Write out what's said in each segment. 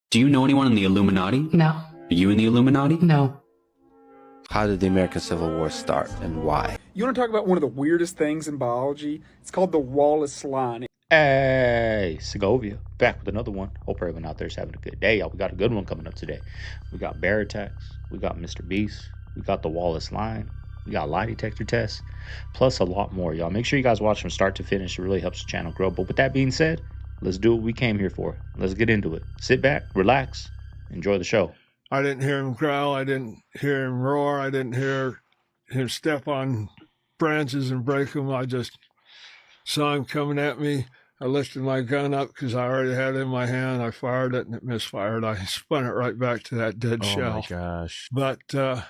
Do you know anyone in the Illuminati? No. Are you in the Illuminati? No. How did the American Civil War start and why? You want to talk about one of the weirdest things in biology? It's called the Wallace line. Hey, Segovia, back with another one. Hope everyone out there is having a good day. Y'all, we got a good one coming up today. We got bear attacks, we got Mr. Beast, we got the Wallace line, we got lie detector tests, plus a lot more, y'all. Make sure you guys watch from start to finish. It really helps the channel grow. But with that being said, let's do what we came here for. Let's get into it. Sit back, relax, enjoy the show. I didn't hear him growl. I didn't hear him roar. I didn't hear him step on branches and break them. I just saw him coming at me. I lifted my gun up because I already had it in my hand. I fired it and it misfired. I spun it right back to that dead shell. Oh my gosh. But the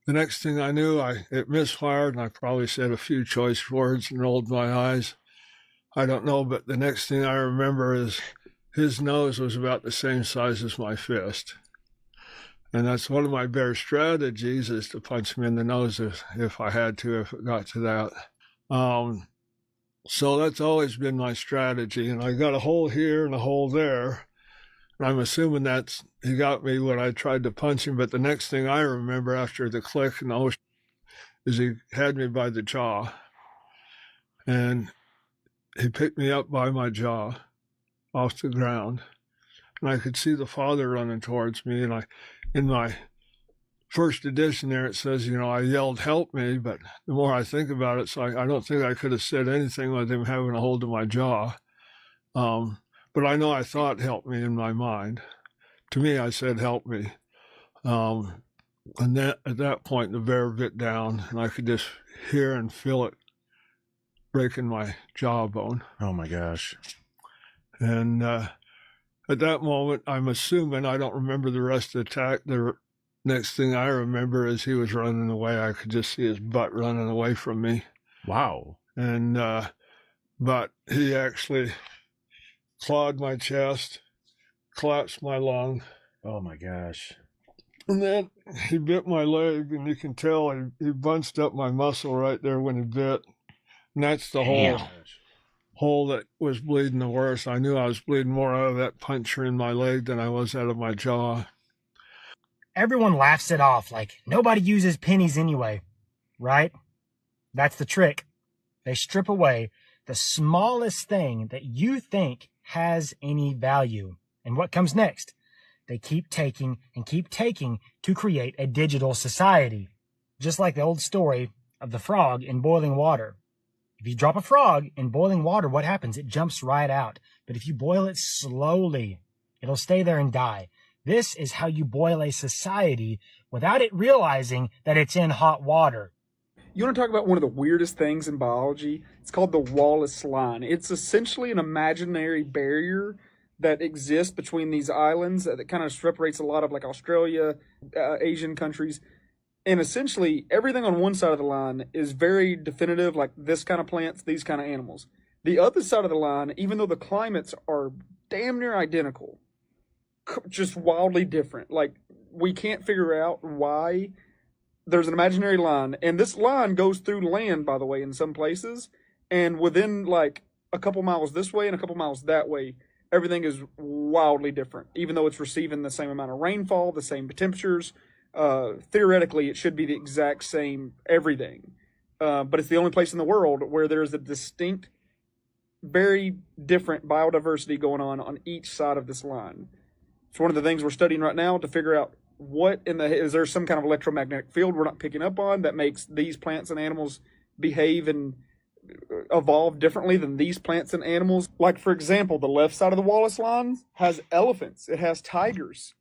next thing I knew, it misfired and I probably said a few choice words and rolled my eyes. I don't know, but the next thing I remember is his nose was about the same size as my fist. And that's one of my bear strategies, is to punch him in the nose if I had to, if it got to that. So that's always been my strategy. And I got a hole here and a hole there. And I'm assuming he got me when I tried to punch him. But the next thing I remember after the click and the ocean is he had me by the jaw. And he picked me up by my jaw off the ground. And I could see the father running towards me. And in my first edition there, it says, I yelled, "Help me." But the more I think about it, so I don't think I could have said anything with him having a hold of my jaw. But I know I thought "help me" in my mind. To me, I said "help me." And then at that point, the bear bit down and I could just hear and feel it breaking my jawbone. Oh my gosh. And at that moment, I'm assuming, I don't remember the rest of the attack. The next thing I remember is he was running away. I could just see his butt running away from me. Wow. And, but he actually clawed my chest, collapsed my lung. Oh my gosh. And then he bit my leg, and you can tell he bunched up my muscle right there when he bit. And that's the hole that was bleeding the worst. I knew I was bleeding more out of that puncture in my leg than I was out of my jaw. Everyone laughs it off like nobody uses pennies anyway, right? That's the trick. They strip away the smallest thing that you think has any value. And what comes next? They keep taking and keep taking to create a digital society. Just like the old story of the frog in boiling water. If you drop a frog in boiling water, what happens? It jumps right out. But if you boil it slowly, it'll stay there and die. This is how you boil a society without it realizing that it's in hot water. You want to talk about one of the weirdest things in biology? It's called the Wallace line. It's essentially an imaginary barrier that exists between these islands that kind of separates a lot of like Australia, Asian countries. And essentially, everything on one side of the line is very definitive, like this kind of plants, these kind of animals. The other side of the line, even though the climates are damn near identical, just wildly different. Like, we can't figure out why there's an imaginary line. And this line goes through land, by the way, in some places. And within, like, a couple miles this way and a couple miles that way, everything is wildly different. Even though it's receiving the same amount of rainfall, the same temperatures, theoretically, it should be the exact same everything. But it's the only place in the world where there's a distinct, very different biodiversity going on each side of this line. It's one of the things we're studying right now to figure out is there some kind of electromagnetic field we're not picking up on that makes these plants and animals behave and evolve differently than these plants and animals. Like, for example, the left side of the Wallace line has elephants, it has tigers,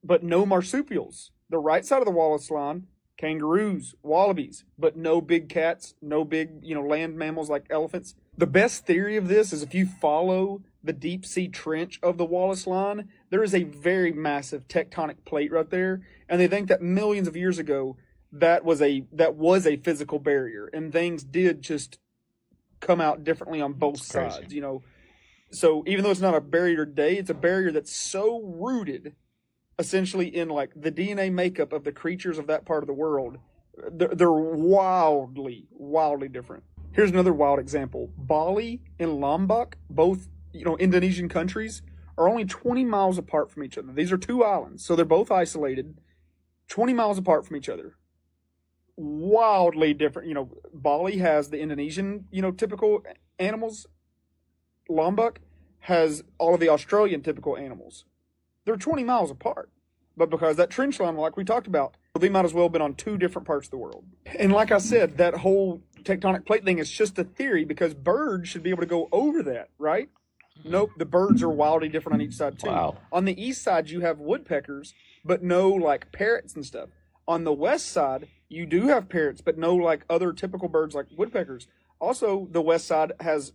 but no marsupials. The right side of the Wallace line, kangaroos, wallabies, but no big cats, no big, land mammals like elephants. The best theory of this is if you follow the deep sea trench of the Wallace line, there is a very massive tectonic plate right there. And they think that millions of years ago, that was a physical barrier, and things did just come out differently on both sides, So even though it's not a barrier today, it's a barrier that's so rooted essentially in like the DNA makeup of the creatures of that part of the world. They're wildly different. Here's another wild example. Bali and Lombok, both Indonesian countries, are only 20 miles apart from each other. These are two islands, so they're both isolated, 20 miles apart from each other. Wildly different. You know, Bali has the Indonesian, you know, typical animals. Lombok has all of the Australian typical animals. They're 20 miles apart. But because that trench line, like we talked about, they might as well have been on two different parts of the world. And like I said, that whole tectonic plate thing is just a theory because birds should be able to go over that, right? Nope, the birds are wildly different on each side too. Wow. On the east side, you have woodpeckers, but no like parrots and stuff. On the west side, you do have parrots, but no like other typical birds like woodpeckers. Also, the west side has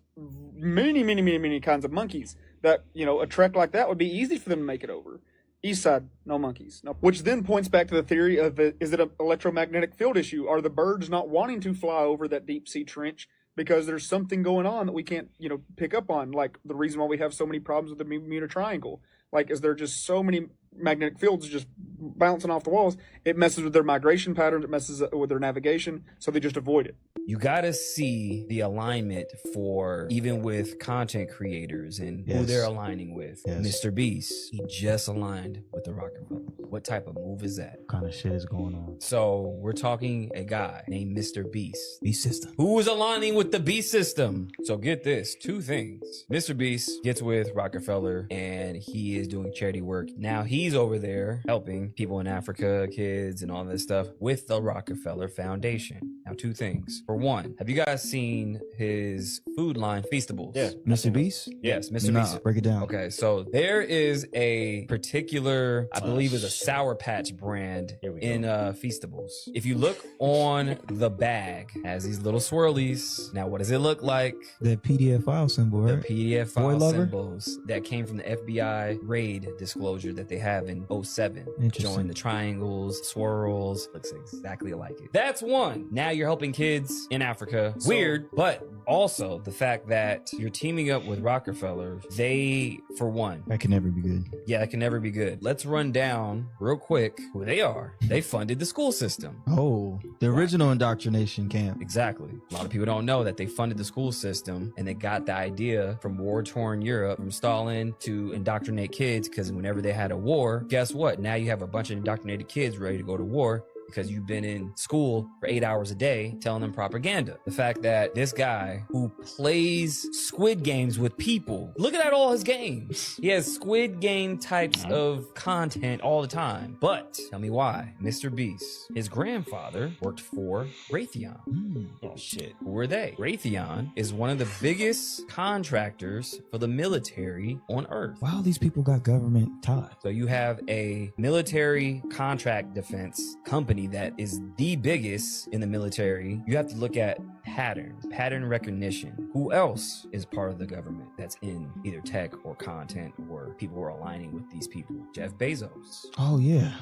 many kinds of monkeys that, you know, a trek like that would be easy for them to make it over. East side, no monkeys. No. Which then points back to the theory of is it an electromagnetic field issue? Are the birds not wanting to fly over that deep sea trench because there's something going on that we can't, you know, pick up on? Like the reason why we have so many problems with the Bermuda Triangle. Like, is there just so many magnetic fields just bouncing off the walls? It messes with their migration patterns. It messes with their navigation. So they just avoid it. You got to see the alignment for even with content creators and who they're aligning with. Mr. Beast, he just aligned with the Rockefeller. What type of move is that? What kind of shit is going on? So we're talking a guy named Mr. Beast. Beast system. Who is aligning with the Beast system? So get this, two things. Mr. Beast gets with Rockefeller and he is doing charity work. Now he's over there helping people in Africa, kids and all this stuff with the Rockefeller Foundation. Now two things. For one, have you guys seen his food line, Feastables? Yeah. Mr. Beast? Yes, Mr. Nah, Beast. break it down. Okay, so there is a particular, I believe is a Sour Patch brand in Feastables. If you look on the bag, it has these little swirlies. Now, what does it look like? That PDF file symbol, The right? PDF Boy file lover? symbols that came from the FBI raid disclosure that they have in 07. Interesting. Showing the triangles, swirls, looks exactly like it. That's one. Now you're helping kids in Africa. Weird, but also the fact that you're teaming up with Rockefeller, they, for one, That can never be good. yeah, it can never be good. Let's run down real quick who they are. They funded the school system. Oh, the original indoctrination camp. Exactly. A lot of people don't know that they funded the school system and they got the idea from war-torn Europe, from Stalin, to indoctrinate kids because whenever they had a war, guess what? Now you have a bunch of indoctrinated kids ready to go to war because you've been in school for 8 hours a day telling them propaganda. The fact that this guy who plays Squid Games with people, look at all his games. He has Squid Game types of content all the time. But tell me why. Mr. Beast, his grandfather worked for Raytheon. Oh, shit. Who were they? Raytheon is one of the biggest contractors for the military on Earth. Why all these people got government ties? So you have a military contract defense company that is the biggest in the military. You have to look at pattern recognition. Who else is part of the government that's in either tech or content or people who are aligning with these people? Jeff Bezos. Oh, yeah.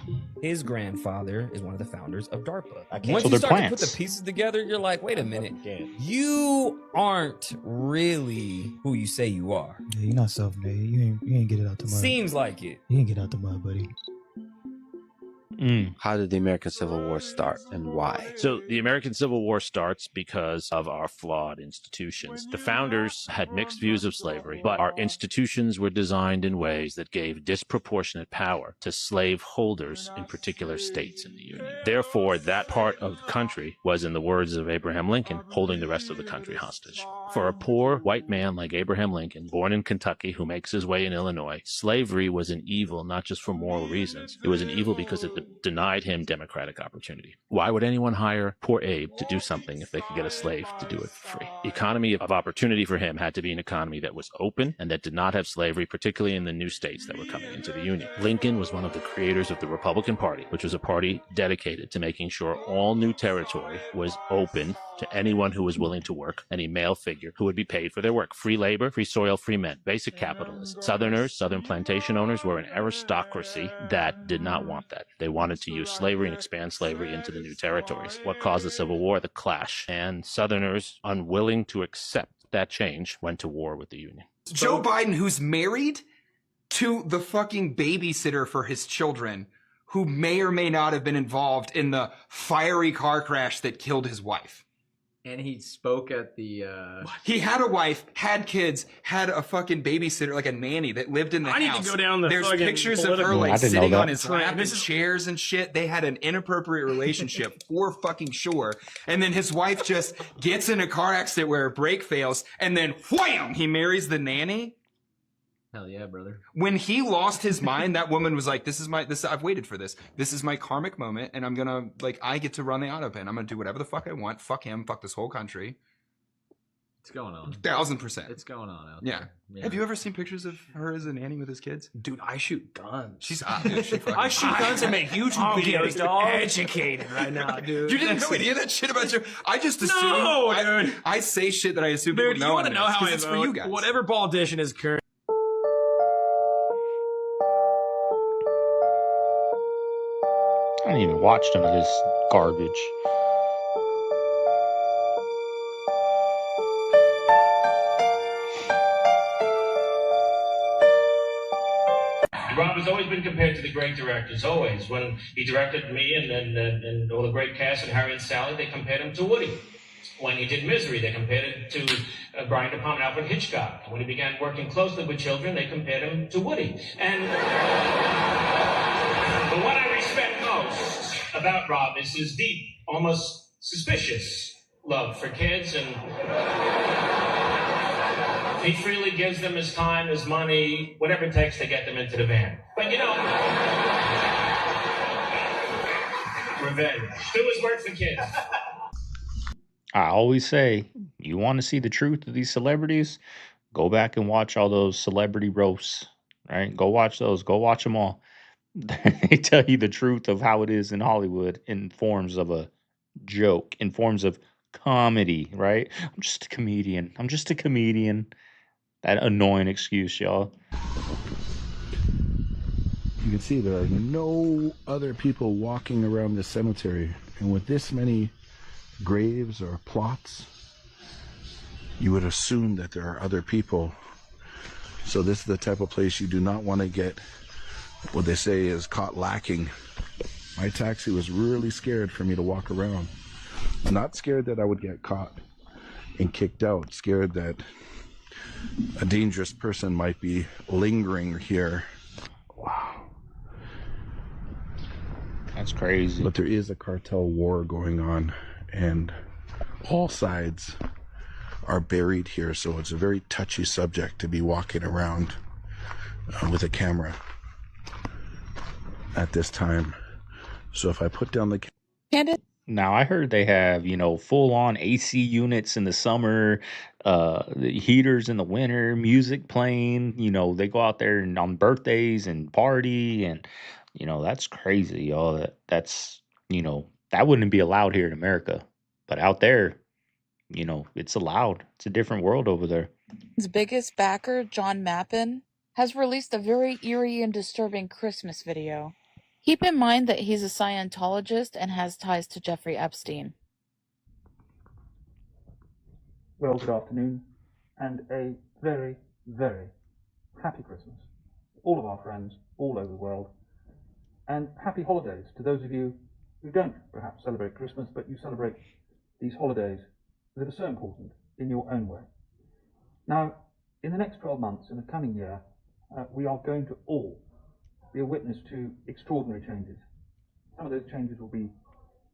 His grandfather is one of the founders of DARPA. So Once you they're start to put plants. the pieces together, you're like, wait a minute. You aren't really who you say you are. Yeah, you're not self-made. You ain't get it out the mud. Seems like it. You ain't get out the mud, buddy. How did the American Civil War start and why? So the American Civil War starts because of our flawed institutions. The founders had mixed views of slavery, but our institutions were designed in ways that gave disproportionate power to slave holders in particular states in the Union. Therefore, that part of the country was, in the words of Abraham Lincoln, holding the rest of the country hostage. For a poor white man like Abraham Lincoln, born in Kentucky, who makes his way in Illinois, slavery was an evil not just for moral reasons. It was an evil because it denied him democratic opportunity. Why would anyone hire poor Abe to do something if they could get a slave to do it for free? The economy of opportunity for him had to be an economy that was open and that did not have slavery, particularly in the new states that were coming into the Union. Lincoln was one of the creators of the Republican Party, which was a party dedicated to making sure all new territory was open to anyone who was willing to work, any male figure who would be paid for their work. Free labor, free soil, free men, basic capitalism. Southerners, Southern plantation owners were an aristocracy that did not want that. They wanted to use slavery and expand slavery into the new territories. What caused the Civil War? The clash. And Southerners, unwilling to accept that change, went to war with the Union. Joe Biden, who's married to the fucking babysitter for his children, who may or may not have been involved in the fiery car crash that killed his wife. And he spoke at the. He had a wife, had kids, had a fucking babysitter, like a nanny that lived in the house. I need to go down the There's fucking pictures of political- her like I didn't know sitting that. on his lap, this chairs and shit. They had an inappropriate relationship for fucking sure. And then his wife just gets in a car accident where a brake fails, and then wham, he marries the nanny. Hell yeah, brother. When he lost his mind, that woman was like, I've waited for this. This is my karmic moment, and I'm gonna, like, I get to run the auto pen. I'm gonna do whatever the fuck I want. Fuck him. Fuck this whole country. It's going on. 1000%. It's going on out Yeah. there. Yeah. Have you ever seen pictures of her as a nanny with his kids? Dude, I shoot guns. She's dude, she fucking- I shoot guns and make YouTube videos, dog. Educated right now, dude. You didn't know any of that shit about you. I just assume. No, dude. I say shit that I assume Dude, people you know. want to know how I it's vote? for you guys. Whatever politician is current. I didn't even watch none of this garbage. Rob has always been compared to the great directors, always. When he directed me and all the great cast and Harry and Sally, they compared him to Woody. When he did Misery, they compared it to Brian De Palma and Alfred Hitchcock. And when he began working closely with children, they compared him to Woody. And but what I respect most about Rob is his deep, almost suspicious love for kids, and he freely gives them his time, his money, whatever it takes to get them into the van. But you know, revenge. Do his work for kids. I always say, you want to see the truth of these celebrities? Go back and watch all those celebrity roasts, right? Go watch those. Go watch them all. They tell you the truth of how it is in Hollywood in forms of a joke, in forms of comedy, right? I'm just a comedian. I'm just a comedian. That annoying excuse, y'all. You can see there are no other people walking around this cemetery. And with this many graves or plots, you would assume that there are other people. So this is the type of place you do not want to get what they say is caught lacking. My taxi was really scared for me to walk around. Not scared that I would get caught and kicked out, scared that a dangerous person might be lingering here. Wow. That's crazy. But there is a cartel war going on, and all sides are buried here, so it's a very touchy subject to be walking around with a camera at this time. So if I put down the Now, I heard they have, full on AC units in the summer, the heaters in the winter, music playing, they go out there and on birthdays and party, and, that's crazy, y'all. That's, that wouldn't be allowed here in America, but out there, it's allowed. It's a different world over there. His biggest backer, John Mappin, has released a very eerie and disturbing Christmas video. Keep in mind that he's a Scientologist and has ties to Jeffrey Epstein. Well, good afternoon, and a very, very happy Christmas to all of our friends all over the world, and happy holidays to those of you who don't perhaps celebrate Christmas, but you celebrate these holidays that are so important in your own way. Now, in the next 12 months, in the coming year, we are going to all be a witness to extraordinary changes. Some of those changes will be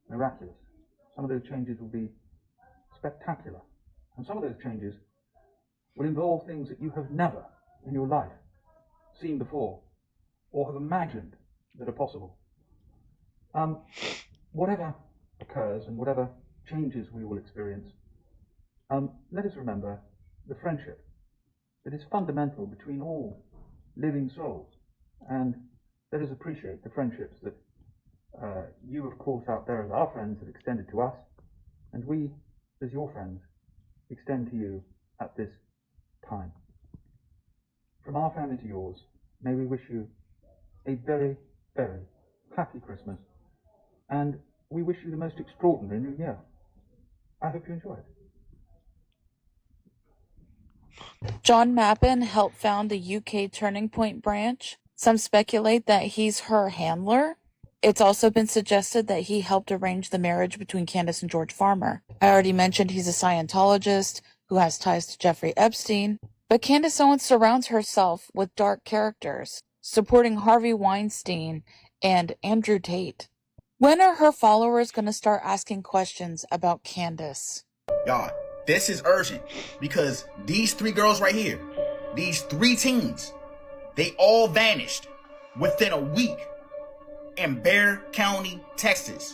miraculous. Some of those changes will be spectacular. And some of those changes will involve things that you have never in your life seen before or have imagined that are possible. Whatever occurs and whatever changes we will experience, let us remember the friendship that is fundamental between all living souls. And let us appreciate the friendships that you, of course, out there as our friends have extended to us, and we, as your friends, extend to you at this time. From our family to yours, may we wish you a very, very happy Christmas, and we wish you the most extraordinary New Year. I hope you enjoy it. John Mappin helped found the UK Turning Point branch. Some speculate that he's her handler. It's also been suggested that he helped arrange the marriage between Candace and George Farmer. I already mentioned he's a Scientologist who has ties to Jeffrey Epstein, but Candace Owens surrounds herself with dark characters, supporting Harvey Weinstein and Andrew Tate. When are her followers going to start asking questions about Candace? Y'all, this is urgent because these 3 girls right here, these 3 teens, they all vanished within a week in Bexar County, Texas.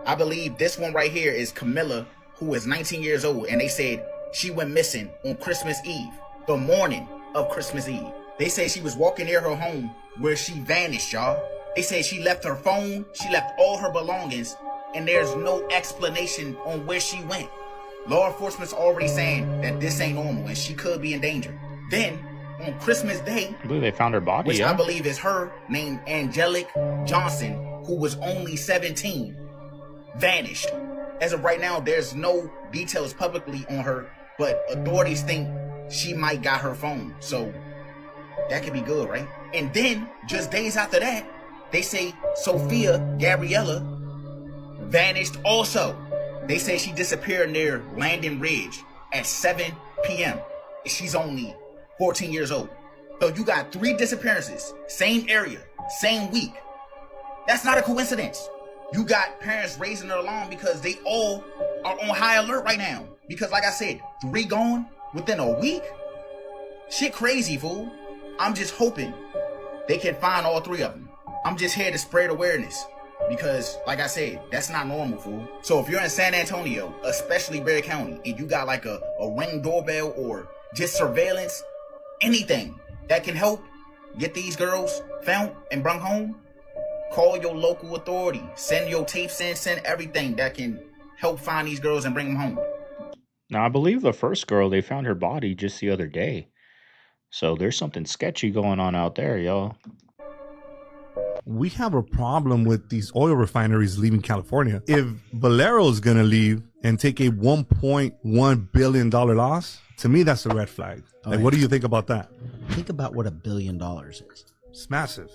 I believe this one right here is Camilla, who is 19 years old, and they said she went missing on Christmas Eve, the morning of Christmas Eve. They say she was walking near her home where she vanished, y'all. They say she left her phone, she left all her belongings, and there's no explanation on where she went. Law enforcement's already saying that this ain't normal and she could be in danger. Then, on Christmas Day, I believe they found her body, which yeah. I believe is her, named Angelic Johnson, who was only 17, vanished. As of right now, there's no details publicly on her, but authorities think she might got her phone. So that could be good, right? And then, just days after that, they say Sophia Gabriella vanished also. They say she disappeared near Landon Ridge at 7 p.m. She's only 14 years old. So you got 3 disappearances, same area, same week. That's not a coincidence. You got parents raising their alarm because they all are on high alert right now. Because like I said, 3 gone within a week? Shit crazy, fool. I'm just hoping they can find all 3 of them. I'm just here to spread awareness. Because, like I said, that's not normal, fool. So if you're in San Antonio, especially Bexar County, and you got like a Ring doorbell or just surveillance, anything that can help get these girls found and brought home, call your local authority. Send your tapes in, send everything that can help find these girls and bring them home. Now, I believe the first girl, they found her body just the other day. So there's something sketchy going on out there, y'all. We have a problem with these oil refineries leaving California. If Valero's going to leave and take a $1.1 billion loss, to me, that's a red flag. Like, what do you think about that? Think about what $1 billion is. It's massive.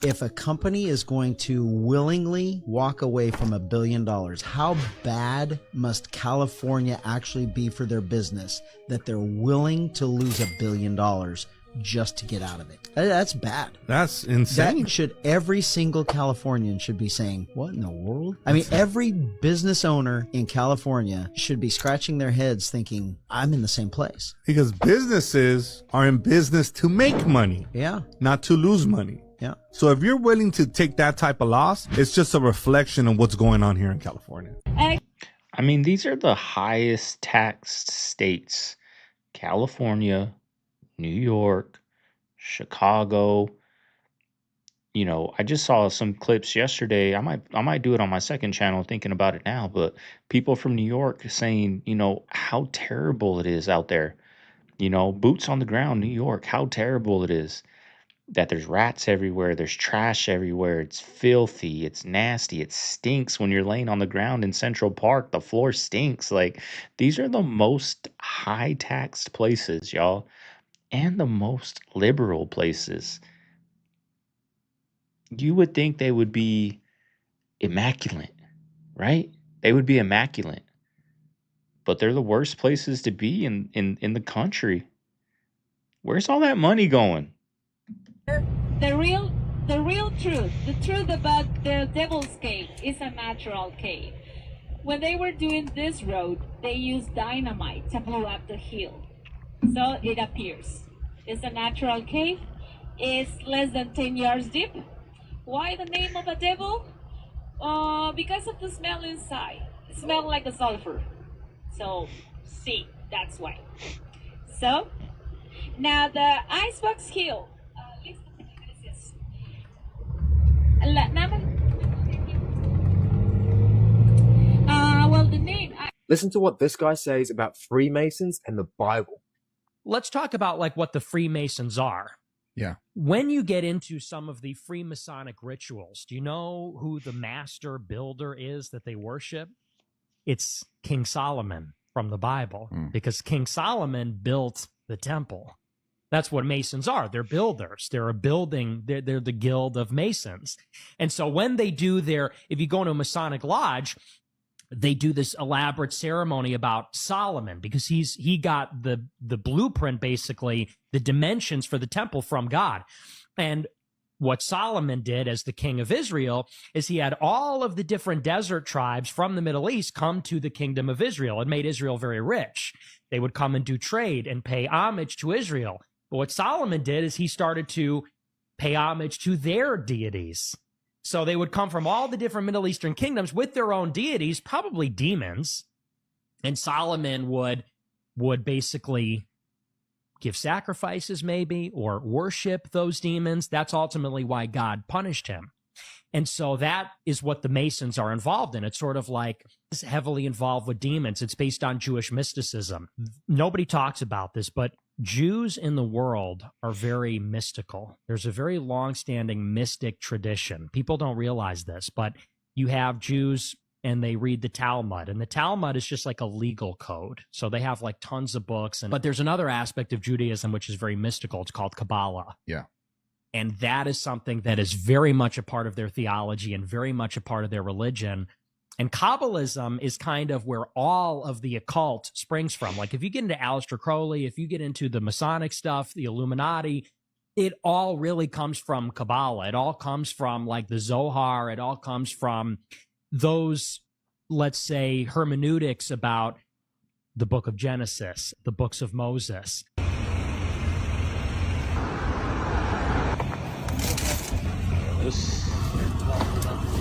If a company is going to willingly walk away from $1 billion, how bad must California actually be for their business that they're willing to lose $1 billion just to get out of it? That's bad. That's insane. That should, every single Californian should be saying, what in the world? I mean, every business owner in California should be scratching their heads thinking, I'm in the same place. Because businesses are in business to make money. Yeah. Not to lose money. Yeah. So if you're willing to take that type of loss, it's just a reflection of what's going on here in California. I mean, these are the highest taxed states. California, New York, Chicago. You know, I just saw some clips yesterday. I might do it on my second channel, thinking about it now, but people from New York saying, you know, how terrible it is out there. You know, boots on the ground, New York, how terrible it is. That there's rats everywhere, there's trash everywhere, it's filthy, it's nasty, it stinks when you're laying on the ground in Central Park, the floor stinks. Like, these are the most high taxed places, y'all, and the most liberal places. You would think they would be immaculate, right? They would be immaculate, but they're the worst places to be in the country. Where's all that money going? The real truth, the truth about the Devil's Cave is a natural cave. When they were doing this road, they used dynamite to blow up the hill. So it appears. It's a natural cave. It's less than 10 yards deep. Why the name of a devil? Because of the smell inside. It smells like a sulfur. So, see, that's why. So, now the Icebox Hill. Well, the name. Listen to what this guy says about Freemasons and the Bible. Let's talk about like what the Freemasons are. Yeah. When you get into some of the Freemasonic rituals, do you know who the master builder is that they worship? It's King Solomon from the Bible, because King Solomon built the temple. That's what Masons are. They're builders. They're a building. They're the guild of Masons. And so when they do if you go into a Masonic lodge, they do this elaborate ceremony about Solomon, because he got the blueprint, basically the dimensions for the temple from God. And what Solomon did as the king of Israel is he had all of the different desert tribes from the Middle East come to the kingdom of Israel. It made Israel very rich. They would come and do trade and pay homage to Israel. But what Solomon did is he started to pay homage to their deities. So they would come from all the different Middle Eastern kingdoms with their own deities, probably demons. And Solomon would basically give sacrifices maybe, or worship those demons. That's ultimately why God punished him. And so that is what the Masons are involved in. It's sort of like it's heavily involved with demons. It's based on Jewish mysticism. Nobody talks about this, but Jews in the world are very mystical. There's a very long-standing mystic tradition. People don't realize this, but you have Jews and they read the Talmud, and the Talmud is just like a legal code. So they have like tons of books. But there's another aspect of Judaism which is very mystical. It's called Kabbalah. Yeah. And that is something that is very much a part of their theology and very much a part of their religion. And Kabbalism is kind of where all of the occult springs from. Like if you get into Aleister Crowley, if you get into the Masonic stuff, the Illuminati, it all really comes from Kabbalah. It all comes from like the Zohar. It all comes from those, let's say, hermeneutics about the book of Genesis, the books of Moses.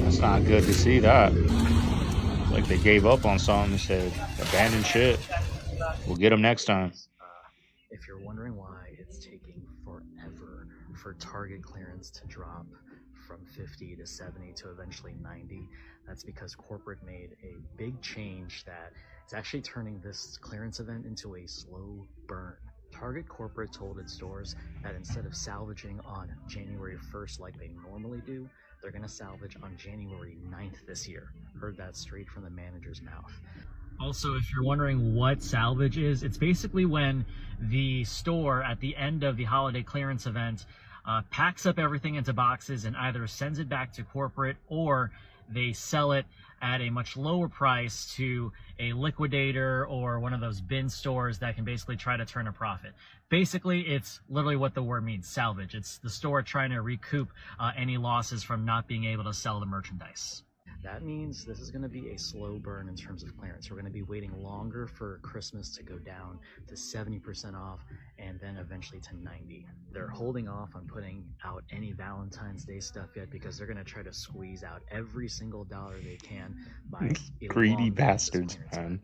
It's not good to see that. Like they gave up on something and said, abandon shit. We'll get them next time. If you're wondering why it's taking forever for target clearance to drop from 50 to 70 to eventually 90, that's because corporate made a big change that is actually turning this clearance event into a slow burn. Target corporate told its stores that instead of salvaging on January 1st like they normally do, they're going to salvage on January 9th this year. Heard that straight from the manager's mouth. Also, if you're wondering what salvage is, it's basically when the store at the end of the holiday clearance event packs up everything into boxes and either sends it back to corporate or they sell it at a much lower price to a liquidator or one of those bin stores that can basically try to turn a profit. Basically, it's literally what the word means, salvage. It's the store trying to recoup any losses from not being able to sell the merchandise. That means this is going to be a slow burn in terms of clearance. We're going to be waiting longer for Christmas to go down to 70% off and then eventually to 90. They're holding off on putting out any Valentine's Day stuff yet because they're going to try to squeeze out every single dollar they can by Greedy bastards, man.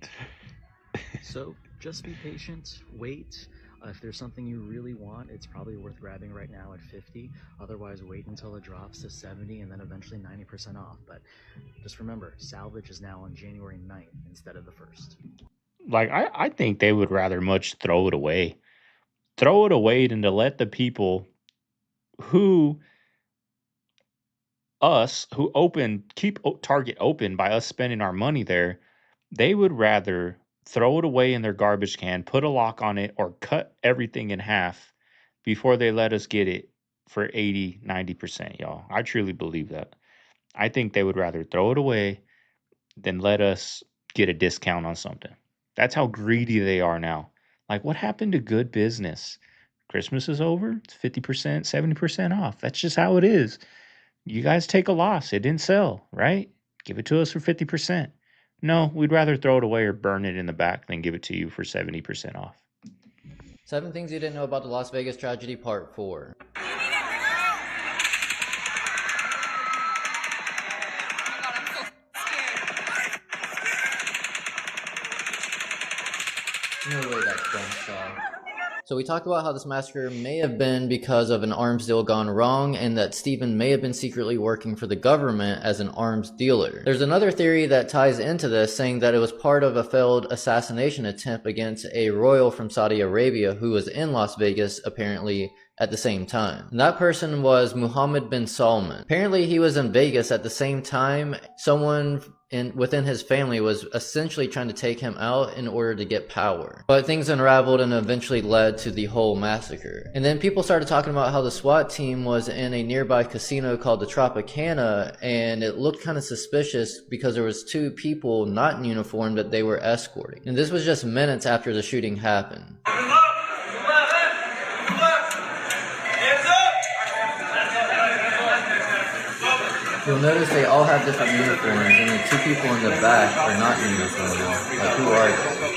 So just be patient, wait. If there's something you really want, it's probably worth grabbing right now at 50. Otherwise, wait until it drops to 70 and then eventually 90% off. But just remember, salvage is now on January 9th instead of the 1st. Like, I think they would rather much throw it away. Throw it away than to let the people who keep Target open by us spending our money there. They would rather throw it away in their garbage can, put a lock on it, or cut everything in half before they let us get it for 80, 90%, y'all. I truly believe that. I think they would rather throw it away than let us get a discount on something. That's how greedy they are now. Like, what happened to good business? Christmas is over. It's 50%, 70% off. That's just how it is. You guys take a loss. It didn't sell, right? Give it to us for 50%. No, we'd rather throw it away or burn it in the back than give it to you for 70% off. 7 things you didn't know about the Las Vegas tragedy, part 4. No way that's done, So we talked about how this massacre may have been because of an arms deal gone wrong and that Stephen may have been secretly working for the government as an arms dealer. There's another theory that ties into this, saying that it was part of a failed assassination attempt against a royal from Saudi Arabia who was in Las Vegas apparently at the same time. And that person was Mohammed bin Salman. Apparently he was in Vegas at the same time. Someone within his family was essentially trying to take him out in order to get power. But things unraveled and eventually led to the whole massacre. And then people started talking about how the SWAT team was in a nearby casino called the Tropicana, and it looked kind of suspicious because there was 2 people not in uniform that they were escorting. And this was just minutes after the shooting happened. You'll notice they all have different uniforms, and the 2 people in the back are not in uniform. Like, who are they?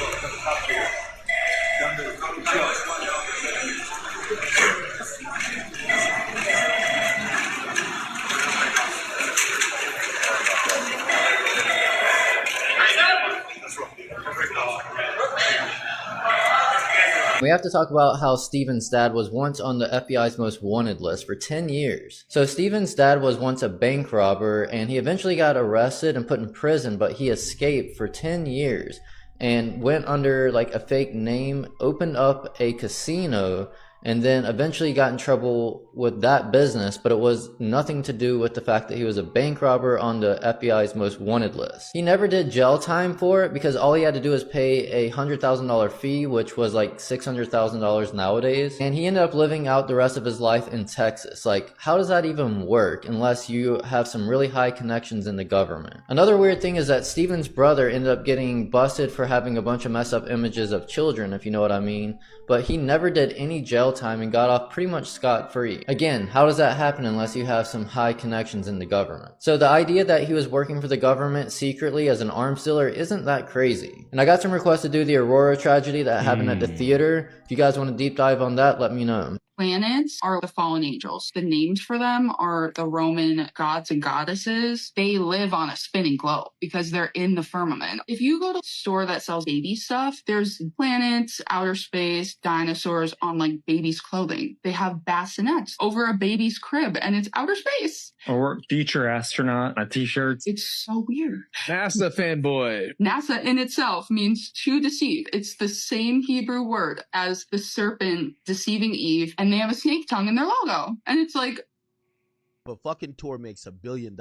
We have to talk about how Steven's dad was once on the FBI's most wanted list for 10 years. So Steven's dad was once a bank robber, and he eventually got arrested and put in prison, but he escaped for 10 years and went under like a fake name, opened up a casino, and then eventually got in trouble with that business, but it was nothing to do with the fact that he was a bank robber on the FBI's most wanted list. He never did jail time for it because all he had to do was pay a $100,000 fee, which was like $600,000 nowadays, and he ended up living out the rest of his life in Texas. Like, how does that even work unless you have some really high connections in the government? Another weird thing is that Steven's brother ended up getting busted for having a bunch of messed up images of children, if you know what I mean, but he never did any jail time and got off pretty much scot-free. Again, how does that happen unless you have some high connections in the government? So the idea that he was working for the government secretly as an arms dealer isn't that crazy. And I got some requests to do the Aurora tragedy that happened at the theater. If you guys want to deep dive on that, let me know. Planets are the fallen angels. The names for them are the Roman gods and goddesses. They live on a spinning globe because they're in the firmament. If you go to a store that sells baby stuff, there's planets, outer space, dinosaurs on like baby's clothing. They have bassinets over a baby's crib and it's outer space. Or future astronaut on t-shirts. It's so weird. NASA fanboy. NASA in itself means to deceive. It's the same Hebrew word as the serpent deceiving Eve, and they have a snake tongue in their logo. And it's like... But fucking tour makes $1 billion.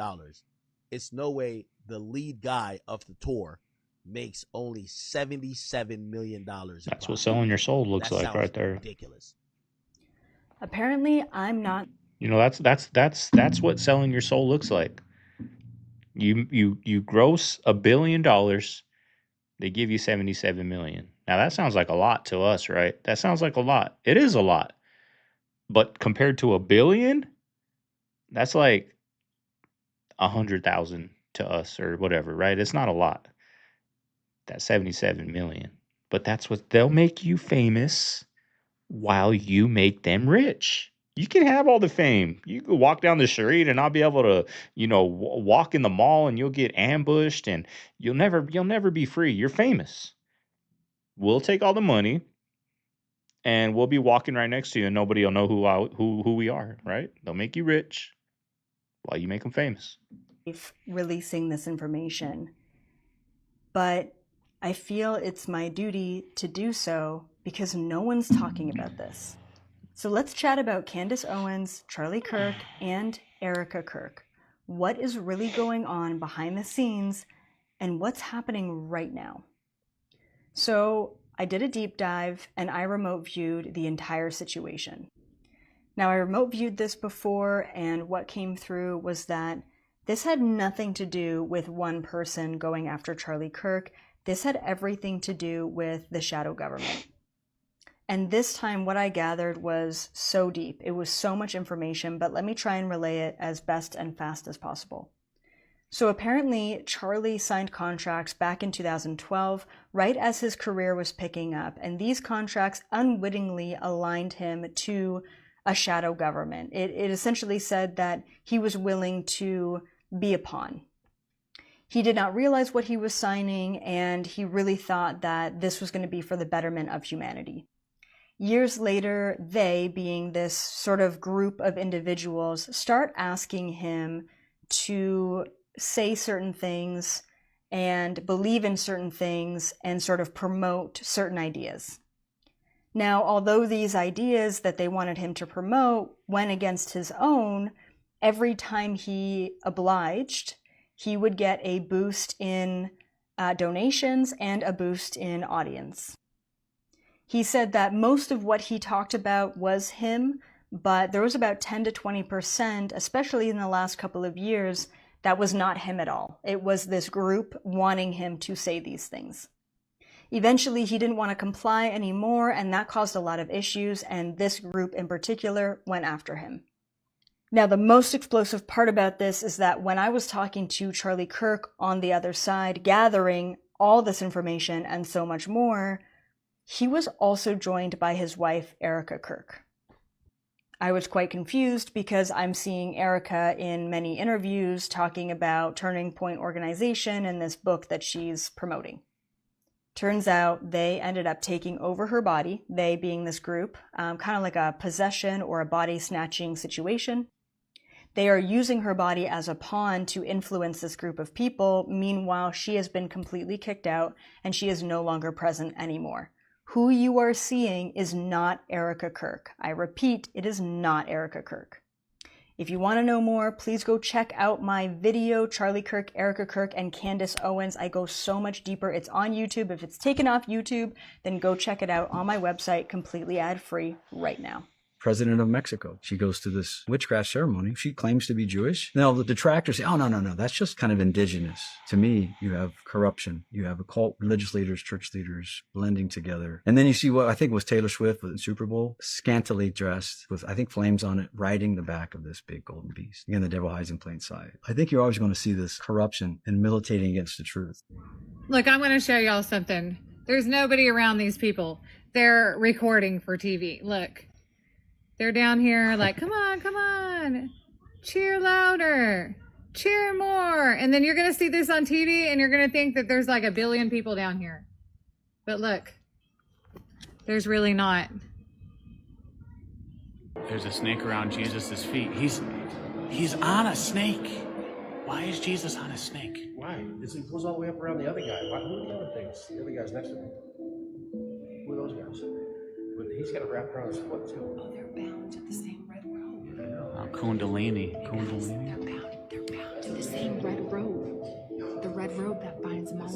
It's no way the lead guy of the tour makes only $77 million. That's what selling your soul looks like right there. Ridiculous. Apparently, I'm not. You know, that's what selling your soul looks like. You gross $1 billion, they give you 77 million. Now that sounds like a lot to us, right? That sounds like a lot. It is a lot. But compared to $1 billion, that's like 100,000 to us or whatever, right? It's not a lot. That's 77 million. But that's what they'll make you famous while you make them rich. You can have all the fame. You can walk down the street and not be able to, walk in the mall and you'll get ambushed and you'll never be free. You're famous. We'll take all the money and we'll be walking right next to you and nobody will know who we are, right? They'll make you rich while you make them famous. Releasing this information, but I feel it's my duty to do so because no one's talking about this. So let's chat about Candace Owens, Charlie Kirk, and Erica Kirk. What is really going on behind the scenes and what's happening right now? So I did a deep dive and I remote viewed the entire situation. Now I remote viewed this before, and what came through was that this had nothing to do with one person going after Charlie Kirk. This had everything to do with the shadow government. And this time what I gathered was so deep. It was so much information, but let me try and relay it as best and fast as possible. So apparently Charlie signed contracts back in 2012, right as his career was picking up, and these contracts unwittingly aligned him to a shadow government. It essentially said that he was willing to be a pawn. He did not realize what he was signing, and he really thought that this was going to be for the betterment of humanity. Years later, they, being this sort of group of individuals, start asking him to say certain things and believe in certain things and sort of promote certain ideas. Now, although these ideas that they wanted him to promote went against his own, every time he obliged, he would get a boost in donations and a boost in audience. He said that most of what he talked about was him, but there was about 10 to 20%, especially in the last couple of years, that was not him at all. It was this group wanting him to say these things. Eventually, he didn't want to comply anymore, and that caused a lot of issues, and this group in particular went after him. Now, the most explosive part about this is that when I was talking to Charlie Kirk on the other side, gathering all this information and so much more, he was also joined by his wife, Erica Kirk. I was quite confused because I'm seeing Erica in many interviews talking about Turning Point Organization and this book that she's promoting. Turns out they ended up taking over her body, they being this group, kind of like a possession or a body snatching situation. They are using her body as a pawn to influence this group of people. Meanwhile, she has been completely kicked out and she is no longer present anymore. Who you are seeing is not Erica Kirk. I repeat, it is not Erica Kirk. If you want to know more, please go check out my video, Charlie Kirk, Erica Kirk, and Candace Owens. I go so much deeper. It's on YouTube. If it's taken off YouTube, then go check it out on my website, completely ad-free right now. President of Mexico. She goes to this witchcraft ceremony. She claims to be Jewish. Now, the detractors say, oh, no, that's just kind of indigenous. To me, you have corruption. You have occult religious leaders, church leaders blending together. And then you see what I think was Taylor Swift with the Super Bowl, scantily dressed with, I think, flames on it, riding the back of this big golden beast. Again, the devil hides in plain sight. I think you're always going to see this corruption and militating against the truth. Look, I'm going to show y'all something. There's nobody around these people. They're recording for TV. Look. They're down here like, come on, cheer louder, cheer more. And then you're going to see this on TV and you're going to think that there's like 1 billion people down here. But look, there's really not. There's a snake around Jesus' feet. He's on a snake. Why is Jesus on a snake? Why? It goes all the way up around the other guy. Who are the other things? The other guys next to him. Who are those guys? But he's got it wrapped around his foot too. Oh, they're bound to the same red robe. Kundalini. They're bound to the same red robe. The red robe that binds them all.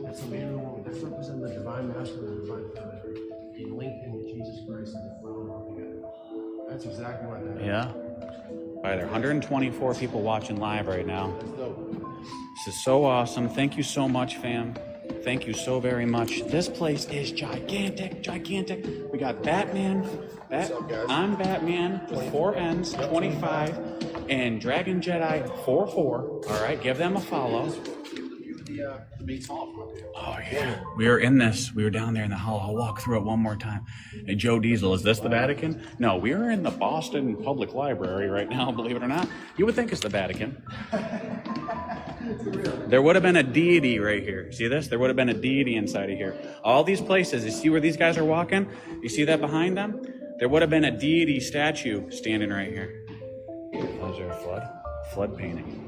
That's a man and a woman. That's representing the divine masculine and divine feminine. Being linked in with Jesus Christ and the flower all together. That's exactly what that is. Yeah. All right, there are 124 people watching live right now. This is so awesome. Thank you so much, fam. Thank you so very much. This place is gigantic. We got Batman. I'm Batman with 4 N's, 25, and Dragon Jedi 44. All right, give them a follow. Oh yeah, we were in this. We were down there in the hall. I'll walk through it one more time. Hey, Joe Diesel, is this the Vatican? No, we are in the Boston Public Library right now. Believe it or not, you would think it's the Vatican. There would have been a deity right here. See this? There would have been a deity inside of here. All these places, you see where these guys are walking? You see that behind them? There would have been a deity statue standing right here. Those are flood painting.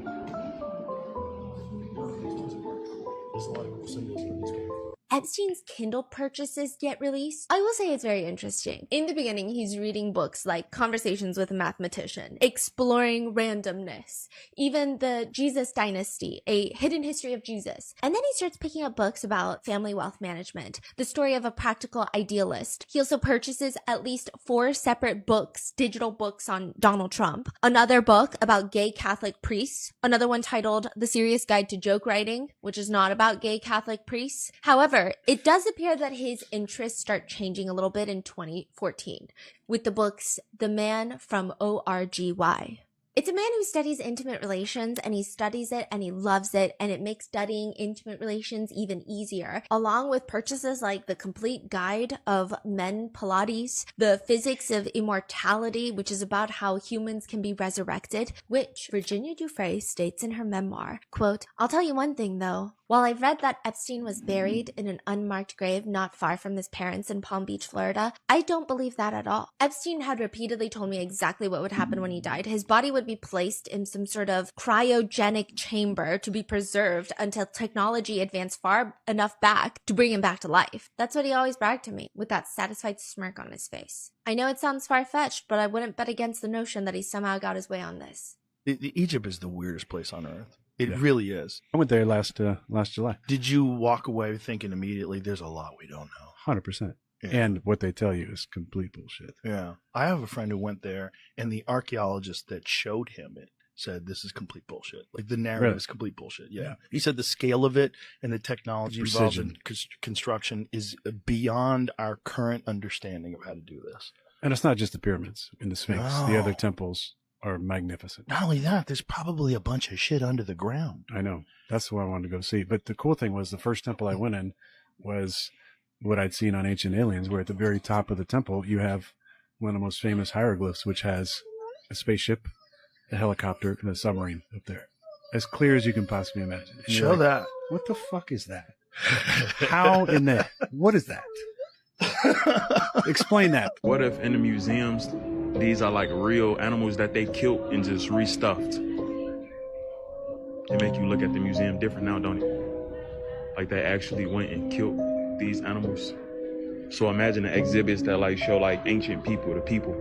There's a lot of cool symbols in these games. Epstein's Kindle purchases get released. I will say it's very interesting. In the beginning, he's reading books like Conversations with a Mathematician, Exploring Randomness, even the Jesus Dynasty, A Hidden History of Jesus. And then he starts picking up books about family wealth management, The Story of a Practical Idealist. He also purchases at least 4 separate books, digital books on Donald Trump, another book about gay Catholic priests, another one titled The Serious Guide to Joke Writing, which is not about gay Catholic priests. However, it does appear that his interests start changing a little bit in 2014 with the books The Man from ORGY. It's a man who studies intimate relations, and he studies it and he loves it, and it makes studying intimate relations even easier, along with purchases like The Complete Guide of Men Pilates, The Physics of Immortality, which is about how humans can be resurrected, which Virginia Dufresne states in her memoir, quote, "I'll tell you one thing though, While I read that Epstein was buried in an unmarked grave not far from his parents in Palm Beach, Florida, I don't believe that at all. Epstein had repeatedly told me exactly what would happen when he died. His body would be placed in some sort of cryogenic chamber to be preserved until technology advanced far enough back to bring him back to life. That's what he always bragged to me, with that satisfied smirk on his face. I know it sounds far-fetched, but I wouldn't bet against the notion that he somehow got his way on this. Egypt is the weirdest place on earth. It really is. I went there last July. Did you walk away thinking immediately, there's a lot we don't know? 100%. Yeah. And what they tell you is complete bullshit. Yeah. I have a friend who went there, and the archaeologist that showed him it said this is complete bullshit. Like, the narrative is complete bullshit. Yeah. He said the scale of it and the technology involved in construction is beyond our current understanding of how to do this. And it's not just the pyramids and the Sphinx. No. The other temples are magnificent. Not only that, there's probably a bunch of shit under the ground. I know. That's what I wanted to go see. But the cool thing was the first temple I went in was what I'd seen on Ancient Aliens, where at the very top of the temple, you have one of the most famous hieroglyphs, which has a spaceship, a helicopter, and a submarine up there. As clear as you can possibly imagine. And Show that. What the fuck is that? How in the... What is that? Explain that. What if in the museums, these are like real animals that they killed and just restuffed? It make you look at the museum different now, don't it? Like they actually went and killed these animals. So imagine the exhibits that like show like ancient people, the people.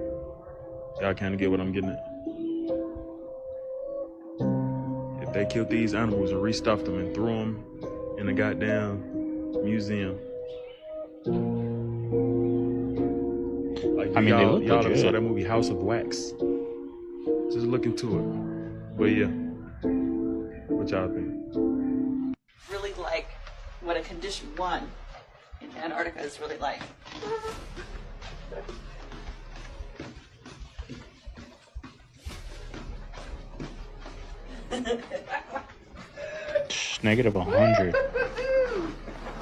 Y'all kind of get what I'm getting at? If they killed these animals and restuffed them and threw them in a goddamn museum. Like, I mean, they look y'all ever legit. saw that movie House of Wax? Just look into it. But yeah, what y'all think? Really like what a condition 1 in Antarctica is really like. Negative 100.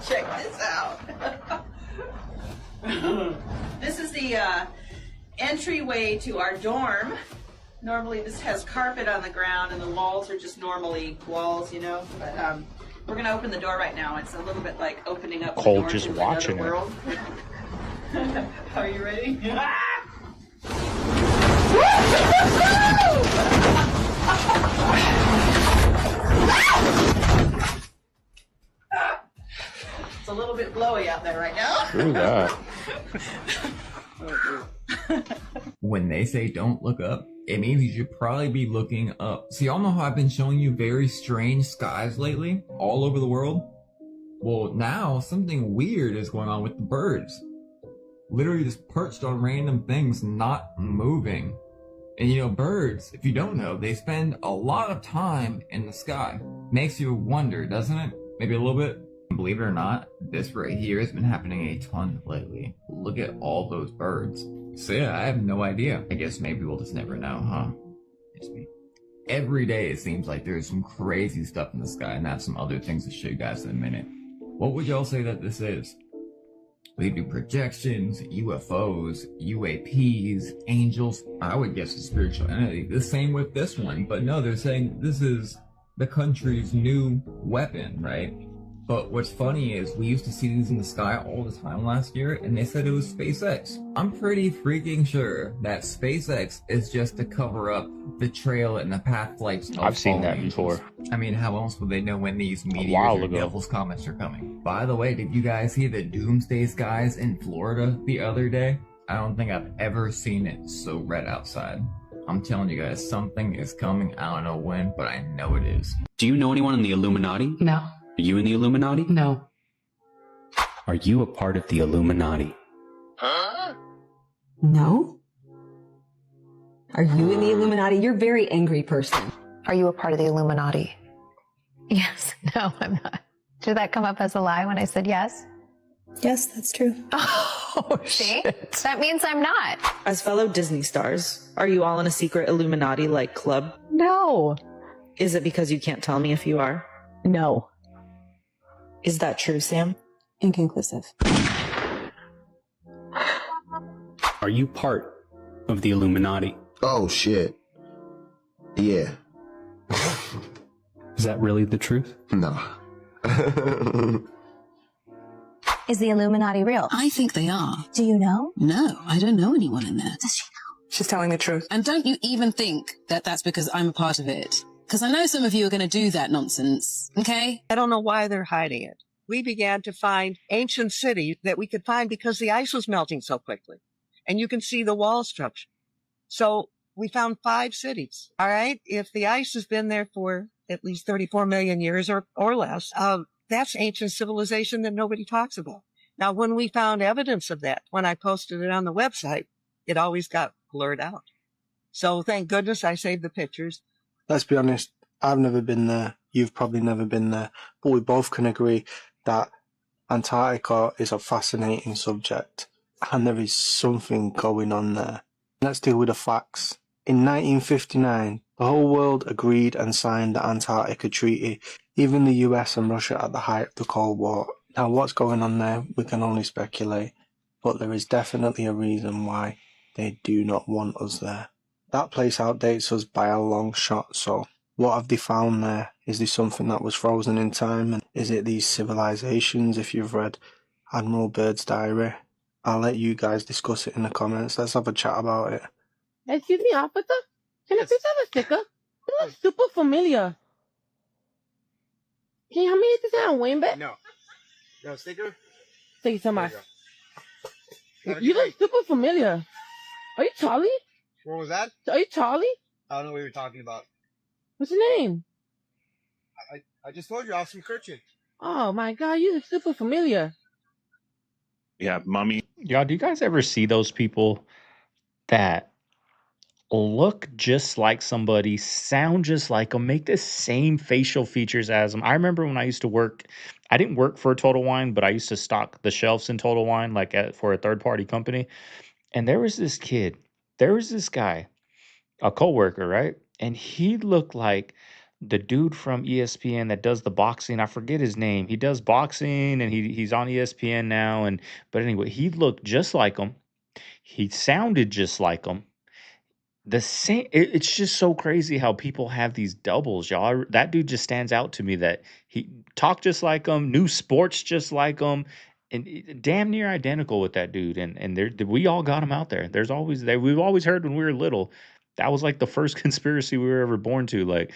Check this out. This is the entryway to our dorm. Normally this has carpet on the ground and the walls are just normally walls, you know, but we're gonna open the door right now. It's a little bit like opening up Cole the door just to watching another it. world. Are you ready? It's a little bit blowy out there right now. Screw that. When they say don't look up, it means you should probably be looking up. So y'all know how I've been showing you very strange skies lately, all over the world? Well, now something weird is going on with the birds. Literally just perched on random things, not moving. And you know, birds, if you don't know, they spend a lot of time in the sky. Makes you wonder, doesn't it? Maybe a little bit? Believe it or not, this right here has been happening a ton lately. Look at all those birds. So yeah, I have no idea. I guess maybe we'll just never know, huh? Just me. Every day it seems like there's some crazy stuff in the sky, and I have some other things to show you guys in a minute. What would y'all say that this is? We do projections, UFOs, UAPs, angels. I would guess a spiritual entity. The same with this one, but no, they're saying this is the country's new weapon, right? But what's funny is we used to see these in the sky all the time last year, and they said it was SpaceX. I'm pretty freaking sure that SpaceX is just to cover up the trail and the path flights. I've seen that before. I mean, how else would they know when these while meteors or ago. devil's comets are coming? By the way, did you guys see the doomsday skies in Florida the other day? I don't think I've ever seen it so red outside. I'm telling you guys, something is coming. I don't know when, but I know it is. Do you know anyone in the Illuminati? No. Are you in the Illuminati? No. Are you a part of the Illuminati? No? Are you in the Illuminati? You're a very angry person. Are you a part of the Illuminati? Yes. No, I'm not. Did that come up as a lie when I said yes? Yes, that's true. Oh, see? That means I'm not. As fellow Disney stars, are you all in a secret Illuminati-like club? No. Is it because you can't tell me if you are? No. Is that true, Sam? Inconclusive. Are you part of the Illuminati? Oh, shit. Yeah. Is that really the truth? No. Is the Illuminati real? I think they are. Do you know? No, I don't know anyone in there. Does she know? She's telling the truth. And don't you even think that that's because I'm a part of it. Because I know some of you are going to do that nonsense, okay? I don't know why they're hiding it. We began to find ancient cities that we could find because the ice was melting so quickly. And you can see the wall structure. So we found 5 cities, all right? If the ice has been there for at least 34 million years or less, that's ancient civilization that nobody talks about. Now, when we found evidence of that, when I posted it on the website, it always got blurred out. So thank goodness I saved the pictures. Let's be honest, I've never been there. You've probably never been there. But we both can agree that Antarctica is a fascinating subject. And there is something going on there. Let's deal with the facts. In 1959, the whole world agreed and signed the Antarctica Treaty, even the US and Russia at the height of the Cold War. Now what's going on there, we can only speculate, but there is definitely a reason why they do not want us there. That place outdates us by a long shot, so what have they found there? Is there something that was frozen in time? And is it these civilizations? If you've read Admiral Byrd's diary, I'll let you guys discuss it in the comments. Let's have a chat about it. Excuse me, officer? Can I please have a sticker? It looks super familiar. Can you help me get this out, Wayne back? No. No sticker? Thank you so much. You look super familiar. Are you Charlie? What was that? Are you Charlie? I don't know what you're talking about. What's your name? I just told you, Austin Kirchin. Oh my god, you look super familiar. Yeah, mummy. Y'all, do you guys ever see those people that look just like somebody, sound just like them, make the same facial features as them? I remember when I used to work, I didn't work for Total Wine, but I used to stock the shelves in Total Wine, like for a third party company. And there was this guy, a coworker, right? And he looked like the dude from ESPN that does the boxing. I forget his name. He does boxing and he's on ESPN now. But anyway, he looked just like him. He sounded just like him. The same. It's just so crazy how people have these doubles, y'all. That dude just stands out to me. That he talked just like him, knew sports just like him, and damn near identical with that dude. And we all got him out there. There's always there. We've always heard when we were little, that was like the first conspiracy we were ever born to. Like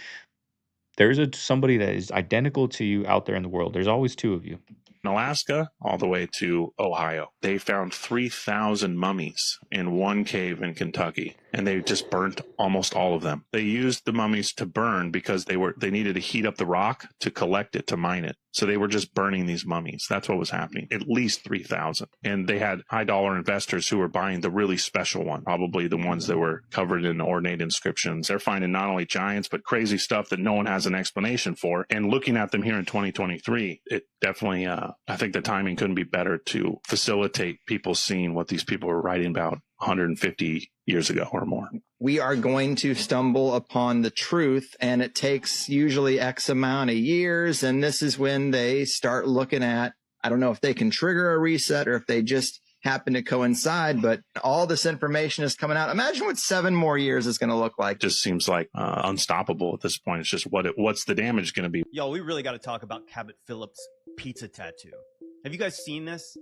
there's somebody that is identical to you out there in the world. There's always 2 of you. In Alaska all the way to Ohio, they found 3,000 mummies in one cave in Kentucky, and they just burnt almost all of them. They used the mummies to burn because they needed to heat up the rock to collect it, to mine it. So they were just burning these mummies. That's what was happening. At least 3,000. And they had high dollar investors who were buying the really special one, probably the ones that were covered in ornate inscriptions. They're finding not only giants, but crazy stuff that no one has an explanation for. And looking at them here in 2023, it definitely, I think the timing couldn't be better to facilitate people seeing what these people were writing about 150 years ago or more. We are going to stumble upon the truth, and it takes usually X amount of years. And this is when they start looking at, I don't know if they can trigger a reset or if they just happen to coincide, but all this information is coming out. Imagine what 7 more years is going to look like. Just seems like unstoppable at this point. It's just what's the damage going to be? Yo, we really got to talk about Cabot Phillips' pizza tattoo. Have you guys seen this?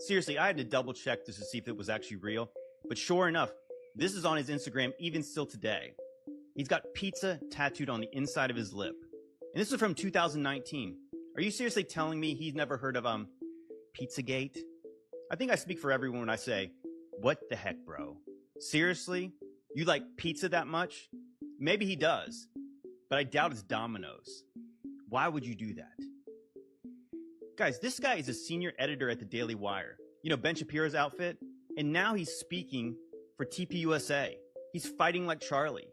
Seriously, I had to double check this to see if it was actually real. But sure enough, this is on his Instagram even still today. He's got pizza tattooed on the inside of his lip. And this is from 2019. Are you seriously telling me he's never heard of Pizzagate? I think I speak for everyone when I say, what the heck, bro? Seriously? You like pizza that much? Maybe he does, but I doubt it's Domino's. Why would you do that? Guys, this guy is a senior editor at the Daily Wire. You know, Ben Shapiro's outfit? And now he's speaking for TPUSA. He's fighting like Charlie,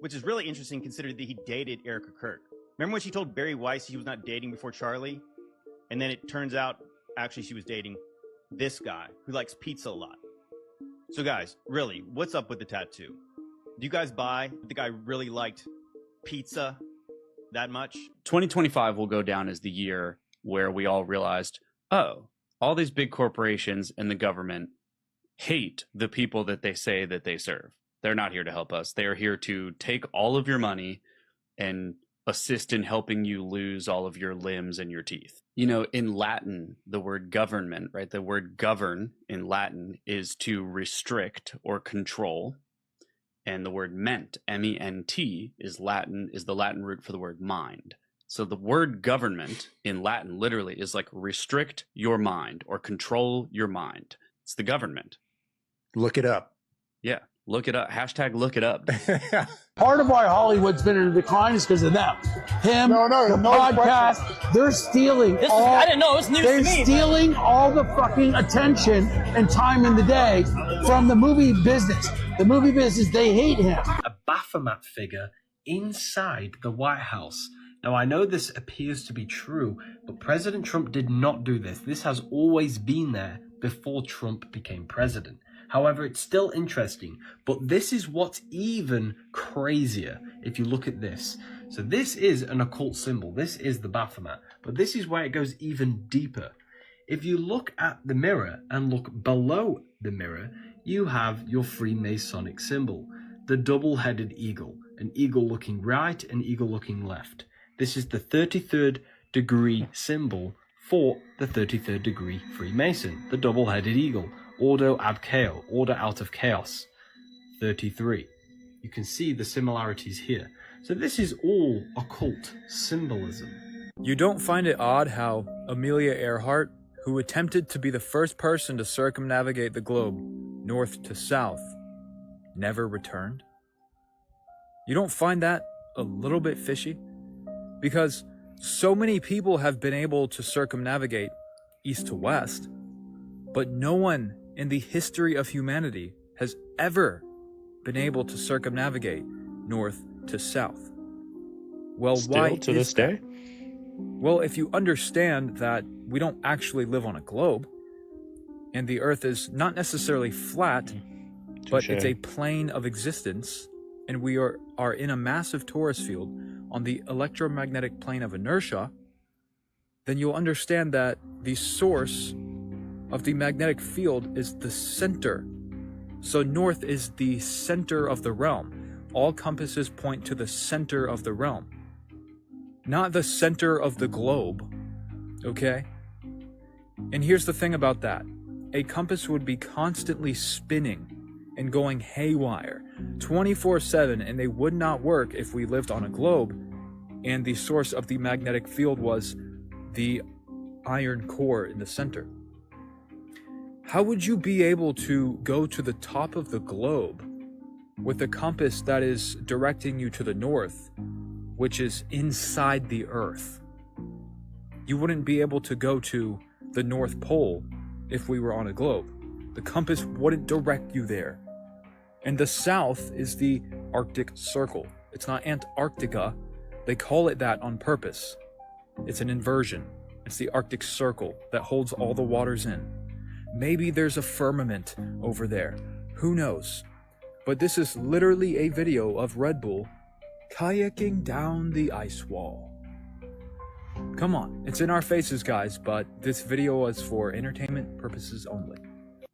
which is really interesting considering that he dated Erica Kirk. Remember when she told Barry Weiss he was not dating before Charlie? And then it turns out, actually, she was dating this guy who likes pizza a lot. So guys, really, what's up with the tattoo? Do you guys buy that the guy really liked pizza that much? 2025 will go down as the year where we all realized, oh, all these big corporations and the government hate the people that they say that they serve. They're not here to help us. They are here to take all of your money and assist in helping you lose all of your limbs and your teeth. You know, in Latin, the word government, right? The word govern in Latin is to restrict or control. And the word ment, M-E-N-T, is the Latin root for the word mind. So the word government in Latin literally is like restrict your mind or control your mind. It's the government. Look it up. Yeah, look it up. Hashtag look it up. Part of why Hollywood's been in decline is because of them. The podcast, they're stealing I didn't know, it was news to me. They're stealing all the fucking attention and time in the day from the movie business. The movie business, they hate him. A Baphomet figure inside the White House. Now, I know this appears to be true, but President Trump did not do this. This has always been there before Trump became president. However, it's still interesting, but this is what's even crazier if you look at this. So this is an occult symbol. This is the Baphomet, but this is where it goes even deeper. If you look at the mirror and look below the mirror, you have your Freemasonic symbol, the double-headed eagle, an eagle looking right, an eagle looking left. This is the 33rd degree symbol for the 33rd degree Freemason, the double-headed eagle, ordo ab chaos, order out of chaos, 33. You can see the similarities here. So this is all occult symbolism. You don't find it odd how Amelia Earhart, who attempted to be the first person to circumnavigate the globe north to south, never returned? You don't find that a little bit fishy? Because so many people have been able to circumnavigate east to west, but no one in the history of humanity has ever been able to circumnavigate north to south. Well, Still why to is this that? day? Well, if you understand that we don't actually live on a globe, and the Earth is not necessarily flat, but it's a plane of existence, and we are in a massive torus field on the electromagnetic plane of inertia, then you'll understand that the source of the magnetic field is the center. So north is the center of the realm. All compasses point to the center of the realm, not the center of the globe, okay? And here's the thing about that. A compass would be constantly spinning and going haywire 24/7, and they would not work if we lived on a globe and the source of the magnetic field was the iron core in the center. How would you be able to go to the top of the globe with a compass that is directing you to the north, which is inside the Earth? You wouldn't be able to go to the North Pole if we were on a globe. The compass wouldn't direct you there. And the south is the Arctic Circle. It's not Antarctica. They call it that on purpose. It's an inversion. It's the Arctic Circle that holds all the waters in. Maybe there's a firmament over there. Who knows? But this is literally a video of Red Bull kayaking down the ice wall. Come on, it's in our faces, guys, but this video was for entertainment purposes only.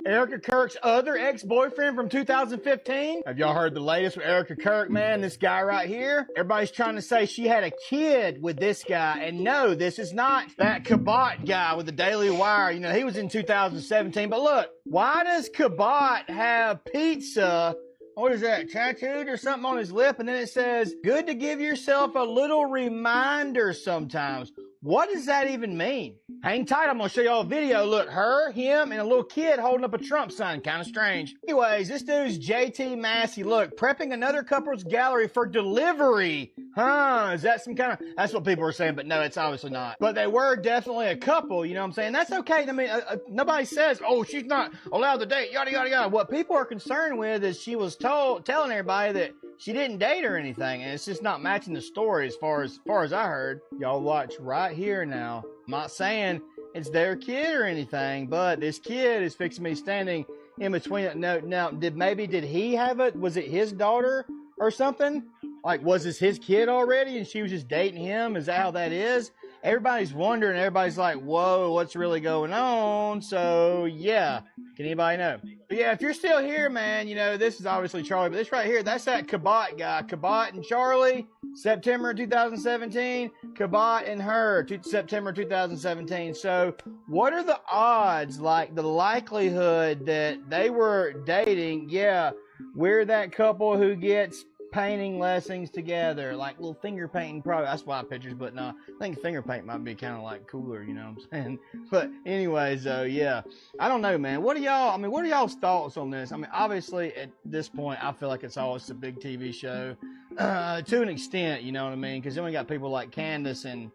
Erica Kirk's other ex-boyfriend from 2015. Have y'all heard the latest with Erica Kirk, man? This guy right here. Everybody's trying to say she had a kid with this guy. And no, this is not that Kabat guy with the Daily Wire. You know, he was in 2017. But look, why does Kabat have pizza, what is that, tattooed or something on his lip? And then it says, good to give yourself a little reminder sometimes. What does that even mean? Hang tight, I'm gonna show y'all a video. Look, her, him, and a little kid holding up a Trump sign. Kind of strange. Anyways, this dude's JT Massey. Look, prepping another couple's gallery for delivery. Huh, is that some kind of, that's what people are saying, but no, it's obviously not. But they were definitely a couple, you know what I'm saying? That's okay. I mean, nobody says, oh, she's not allowed to date, yada, yada, yada. What people are concerned with is she was telling everybody that she didn't date or anything, and it's just not matching the story as far as I heard. Y'all watch right here now. I'm not saying it's their kid or anything, but this kid is fixing me standing in between it. No, did he have it? Was it his daughter or something? Like, was this his kid already and she was just dating him? Is that how that is? Everybody's wondering. Everybody's like, whoa, what's really going on? So, yeah. Can anybody know? But yeah, if you're still here, man, you know, this is obviously Charlie, but this right here, that's that Cabot guy. Cabot and Charlie, September 2017. Cabot and her, September 2017. So, what are the odds, like the likelihood that they were dating? Yeah, we're that couple who gets painting lessons together, like little finger painting. Probably that's why pictures, but no, I think finger paint might be kind of like cooler, you know what I'm saying? But anyways, yeah, I don't know, man. What are y'all's thoughts on this? I mean, obviously at this point, I feel like it's always a big TV show to an extent, you know what I mean? Because then we got people like Candace and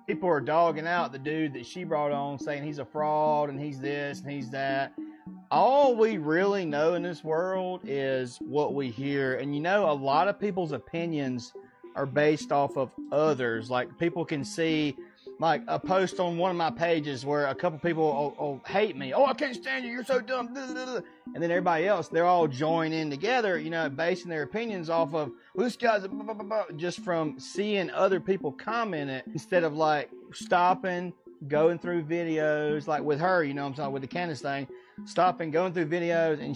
people are dogging out the dude that she brought on, saying he's a fraud and he's this and he's that. All we really know in this world is what we hear. And you know, a lot of people's opinions are based off of others. Like, people can see like a post on one of my pages where a couple people will hate me. Oh, I can't stand you. You're so dumb. And then everybody else, they're all joining together, you know, basing their opinions off of, well, this guy's just from seeing other people comment it, instead of like stopping, going through videos, like with her, you know what I'm saying, with the Candace thing, stopping, going through videos, and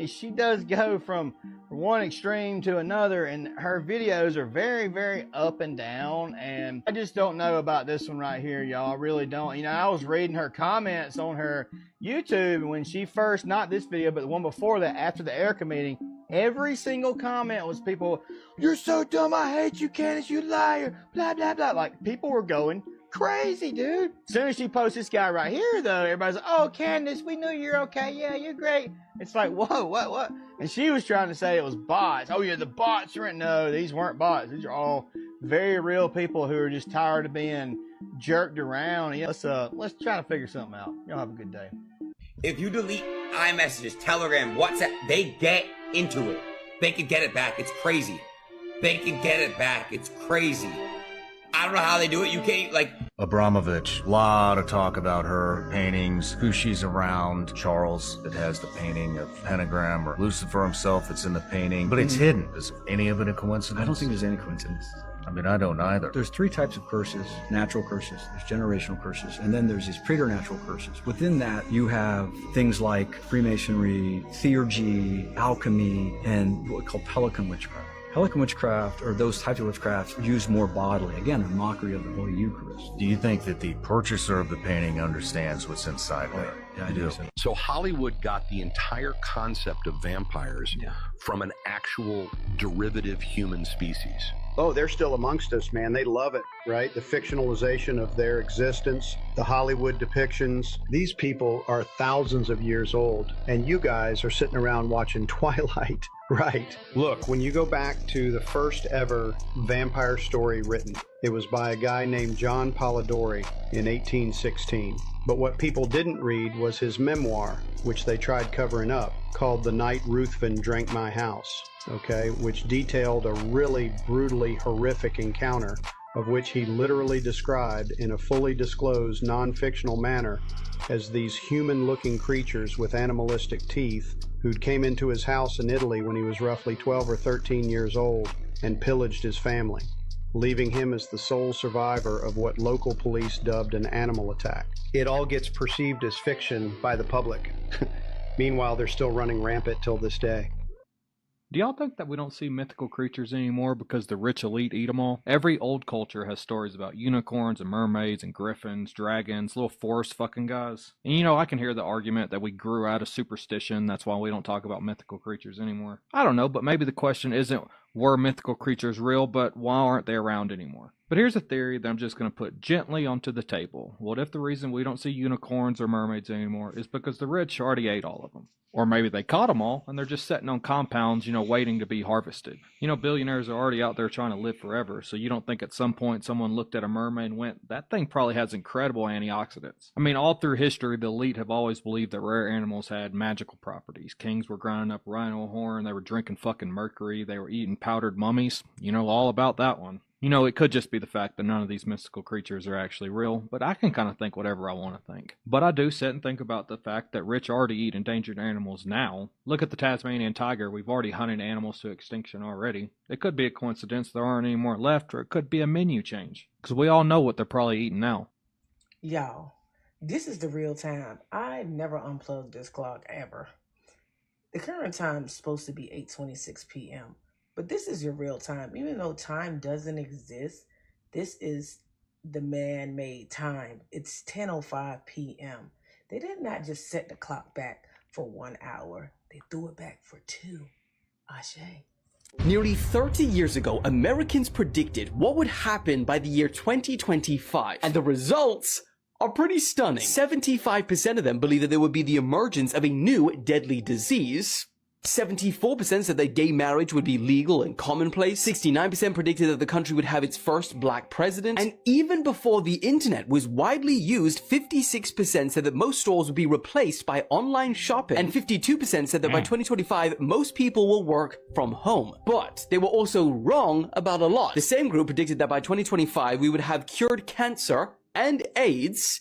she does go from one extreme to another, and her videos are very, very up and down, and I just don't know about this one right here, y'all. I really don't. You know, I was reading her comments on her YouTube when she first, not this video, but the one before that, after the Erica meeting, every single comment was people, you're so dumb, I hate you, Candace, you liar, blah, blah, blah. Like, people were going crazy, dude. As soon as she posts this guy right here, though, everybody's like, oh, Candace, we knew you're okay. Yeah, you're great. It's like, whoa, what? And she was trying to say it was bots. Oh, yeah, the bots are in. No, these weren't bots. These are all very real people who are just tired of being jerked around. Yeah, let's try to figure something out. Y'all have a good day. If you delete iMessages, Telegram, WhatsApp, they get into it. They can get it back. It's crazy. They can get it back. It's crazy. I don't know how they do it. You can't, like... Abramovich, lot of talk about her paintings, who she's around. Charles, that has the painting of Pentagram, or Lucifer himself that's in the painting. But it's hidden. Is any of it a coincidence? I don't think there's any coincidence. I mean, I don't either. There's three types of curses: natural curses, there's generational curses, and then there's these preternatural curses. Within that, you have things like Freemasonry, theurgy, alchemy, and what we call pelican witchcraft. Pelican witchcraft, or those types of witchcraft, used more bodily. Again, a mockery of the Holy Eucharist. Do you think that the purchaser of the painting understands what's inside there? Yeah, I do. So Hollywood got the entire concept of vampires from an actual derivative human species. Oh, they're still amongst us, man. They love it, right? The fictionalization of their existence, the Hollywood depictions. These people are thousands of years old, and you guys are sitting around watching Twilight. Right. Look, when you go back to the first ever vampire story written, it was by a guy named John Polidori in 1816. But what people didn't read was his memoir, which they tried covering up, called The Night Ruthven Drank My House, okay, which detailed a really brutally horrific encounter of which he literally described in a fully disclosed non-fictional manner as these human-looking creatures with animalistic teeth who'd came into his house in Italy when he was roughly 12 or 13 years old and pillaged his family, leaving him as the sole survivor of what local police dubbed an animal attack. It all gets perceived as fiction by the public. Meanwhile, they're still running rampant till this day. Do y'all think that we don't see mythical creatures anymore because the rich elite eat them all? Every old culture has stories about unicorns and mermaids and griffins, dragons, little forest fucking guys. And you know, I can hear the argument that we grew out of superstition, that's why we don't talk about mythical creatures anymore. I don't know, but maybe the question isn't, were mythical creatures real, but why aren't they around anymore? But here's a theory that I'm just going to put gently onto the table. What if the reason we don't see unicorns or mermaids anymore is because the rich already ate all of them? Or maybe they caught them all and they're just sitting on compounds, you know, waiting to be harvested. You know, billionaires are already out there trying to live forever, so you don't think at some point someone looked at a mermaid and went, that thing probably has incredible antioxidants. I mean, all through history, the elite have always believed that rare animals had magical properties. Kings were grinding up rhino horn, they were drinking fucking mercury, they were eating powdered mummies. You know all about that one. You know, it could just be the fact that none of these mystical creatures are actually real, but I can kind of think whatever I want to think. But I do sit and think about the fact that rich already eat endangered animals now. Look at the Tasmanian tiger. We've already hunted animals to extinction already. It could be a coincidence there aren't any more left, or it could be a menu change. Because we all know what they're probably eating now. Y'all, this is the real time. I never unplugged this clock ever. The current time is supposed to be 8:26 p.m. But this is your real time. Even though time doesn't exist, this is the man-made time. It's 10:05 p.m. They did not just set the clock back for 1 hour. They threw it back for 2. Ashe. Nearly 30 years ago, Americans predicted what would happen by the year 2025. And the results are pretty stunning. 75% of them believe that there would be the emergence of a new deadly disease. 74% said that gay marriage would be legal and commonplace. 69% predicted that the country would have its first black president. And even before the internet was widely used, 56% said that most stores would be replaced by online shopping. And 52% said that by 2025, most people will work from home. But they were also wrong about a lot. The same group predicted that by 2025, we would have cured cancer and AIDS.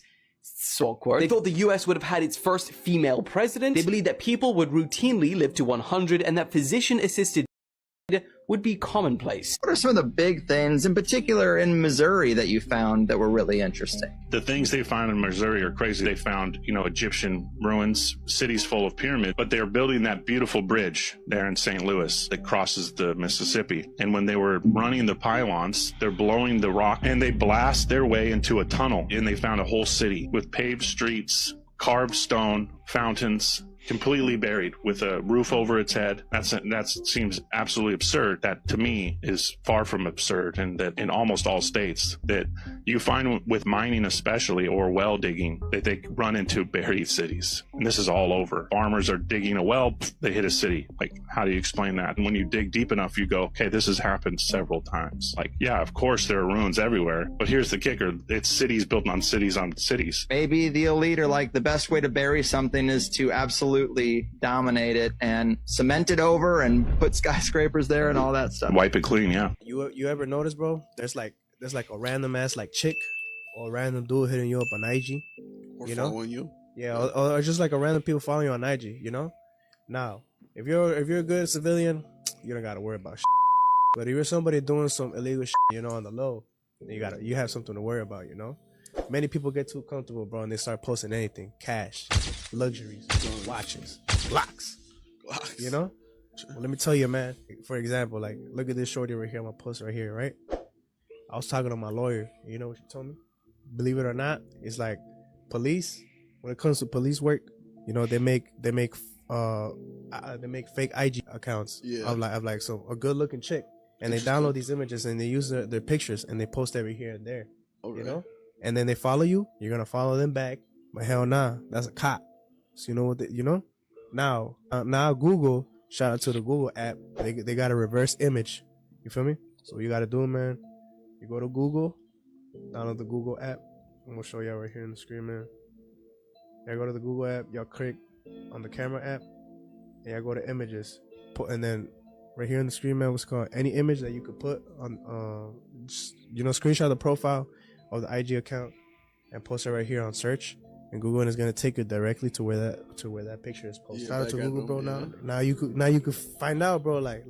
So awkward. They thought the US would have had its first female president. They believed that people would routinely live to 100 and that physician-assisted would be commonplace. What are some of the big things, in particular in Missouri, that you found that were really interesting? The things they found in Missouri are crazy. They found, Egyptian ruins, cities full of pyramids, but they're building that beautiful bridge there in St. Louis that crosses the Mississippi. And when they were running the pylons, they're blowing the rock and they blast their way into a tunnel. And they found a whole city with paved streets, carved stone, fountains, completely buried with a roof over its head. That seems absolutely absurd. That to me is far from absurd, and that in almost all states that you find with mining especially, or well digging, that they run into buried cities. And this is all over. Farmers are digging a well, they hit a city. Like, how do you explain that? And when you dig deep enough, you go, okay, this has happened several times. Like, yeah, of course there are ruins everywhere, but here's the kicker. It's cities built on cities on cities. Maybe the elite are like, the best way to bury something is to absolutely dominate it and cement it over and put skyscrapers there and all that stuff. Wipe it clean, yeah. You ever notice, bro? There's like a random ass like chick or a random dude hitting you up on IG, or following you. Yeah, or just like a random people following you on IG. Now if you're a good civilian, you don't gotta worry about shit. But if you're somebody doing some illegal shit, on the low, you have something to worry about. Many people get too comfortable, bro, and they start posting anything. Cash, luxuries, watches, blocks. Well, let me tell you, man. For example, like, look at this shorty right here. I'm gonna post right here, right? I was talking to my lawyer. You know what she told me? Believe it or not, it's like police. When it comes to police work, they make fake IG accounts of like a good looking chick, and they download these images and they use their pictures and they post every here and there. And then they follow you, you're gonna follow them back. But hell nah, that's a cop. So now Google, shout out to the Google app, they got a reverse image. You feel me? So what you gotta do, man, you go to Google, download the Google app. I'm gonna show y'all right here on the screen, man. Y'all go to the Google app, y'all click on the camera app, and y'all go to images. And then right here on the screen, man, what's called any image that you could put on screenshot the profile of the IG account and post it right here on search, and Google is gonna take it directly to where that picture is posted. Shout out to Google, bro. Now you could find out, bro, like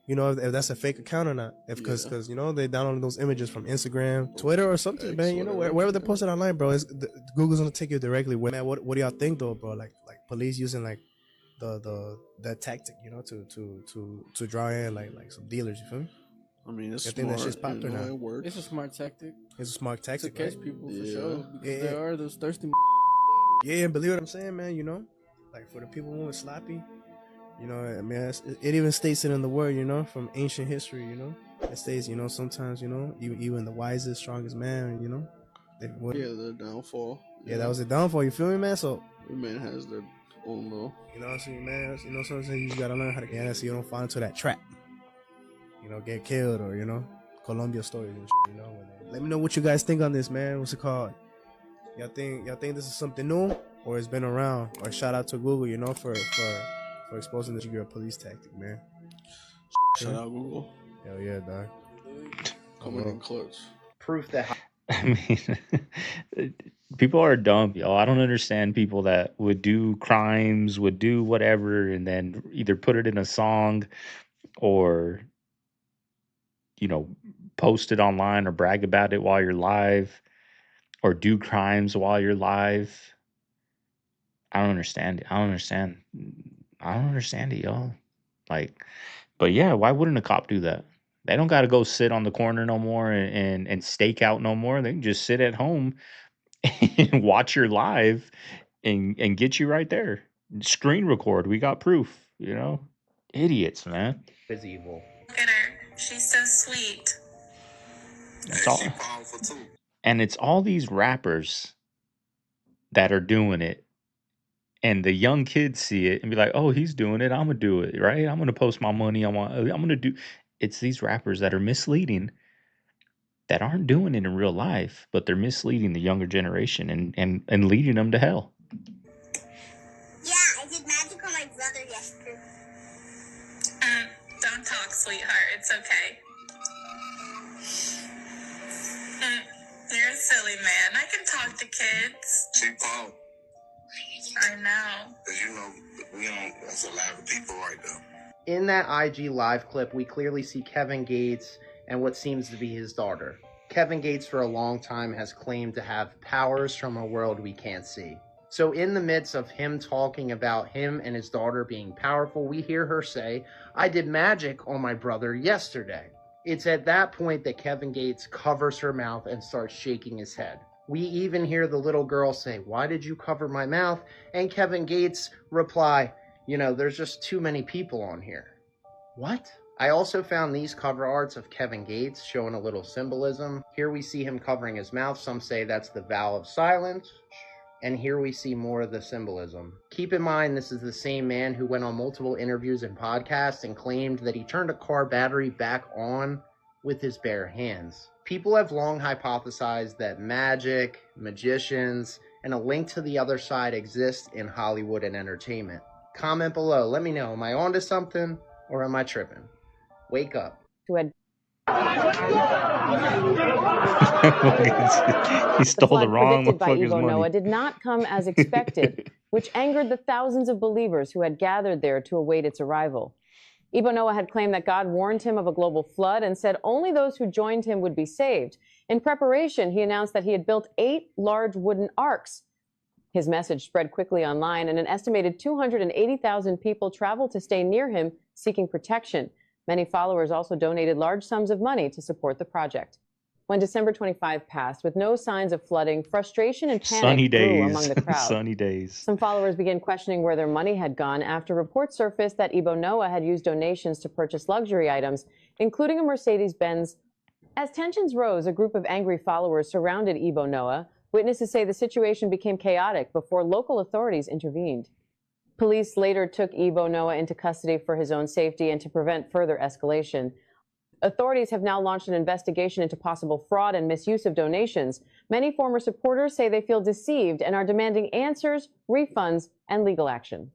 if that's a fake account or not. Because they download those images from Instagram, Twitter, or something, man. Wherever they post it online, bro, Google's gonna take you directly. Man, what do y'all think though, bro? Like police using like that tactic, to draw in like some dealers. You feel me? I mean, it's I think smart. that shit's popped or not? It works. It's a smart tactic. It's a smart tactic to catch people for sure. Because Yeah. there are those thirsty. Yeah, believe what I'm saying, man. Like for the people who are sloppy, I mean, it even states it in the word, from ancient history, it states, sometimes, even the wisest, strongest man, the downfall. Yeah, that was the downfall. You feel me, man? So every man has their own law. So man, sometimes you just gotta learn how to get it so you don't fall into that trap. Get killed or Colombia stories and shit, Let me know what you guys think on this, man. What's it called? Y'all think this is something new, or it's been around? Or shout out to Google, for exposing this your police tactic, man. Shout out Google. Hell yeah, dog. Coming in clutch. Proof that. I mean, people are dumb, y'all. I don't understand people that would do crimes, would do whatever, and then either put it in a song or, you know, post it online or brag about it while you're live or do crimes while you're live. I don't understand it. I don't understand it, y'all. Like, but yeah, why wouldn't a cop do that? They don't got to go sit on the corner no more and stake out no more. They can just sit at home and watch your live and get you right there. Screen record. We got proof, you know? Idiots, man. Is evil. Look at her. She's so sweet. That's all. And it's all these rappers that are doing it. And the young kids see it and be like, oh, he's doing it. I'm going to do it, right? I'm going to post my money. I'm going to do. It's these rappers that are misleading, that aren't doing it in real life, but they're misleading the younger generation and leading them to hell. Yeah, I did magic on my brother yesterday. Don't talk, sweetheart. It's okay. You're a silly man. I can talk to kids. See, Paul. I know. Because, you know, we don't, that's a lot of people right there. In that IG live clip, we clearly see Kevin Gates and what seems to be his daughter. Kevin Gates for a long time has claimed to have powers from a world we can't see. So in the midst of him talking about him and his daughter being powerful, we hear her say, I did magic on my brother yesterday. It's at that point that Kevin Gates covers her mouth and starts shaking his head. We even hear the little girl say, why did you cover my mouth? And Kevin Gates reply, you know, there's just too many people on here. What? I also found these cover arts of Kevin Gates showing a little symbolism. Here we see him covering his mouth. Some say that's the vow of silence. And here we see more of the symbolism. Keep in mind, this is the same man who went on multiple interviews and podcasts and claimed that he turned a car battery back on with his bare hands. People have long hypothesized that magic, magicians, and a link to the other side exist in Hollywood and entertainment. Comment below. Let me know. Am I onto something or am I tripping? Wake up. He stole the wrong predicted by motherfucker's Ivo Noah money. did not come as expected, which angered the thousands of believers who had gathered there to await its arrival. Ivo Noah had claimed that God warned him of a global flood and said only those who joined him would be saved. In preparation, he announced that he had built 8 large wooden arks. His message spread quickly online, and an estimated 280,000 people traveled to stay near him, seeking protection. Many followers also donated large sums of money to support the project. When December 25 passed, with no signs of flooding, frustration and panic Sunny grew days. among the crowd. Sunny days. Some followers began questioning where their money had gone after reports surfaced that Ivo Noah had used donations to purchase luxury items, including a Mercedes-Benz. As tensions rose, a group of angry followers surrounded Ivo Noah. Witnesses say the situation became chaotic before local authorities intervened. Police later took Ivo Noah into custody for his own safety and to prevent further escalation. Authorities have now launched an investigation into possible fraud and misuse of donations. Many former supporters say they feel deceived and are demanding answers, refunds, and legal action.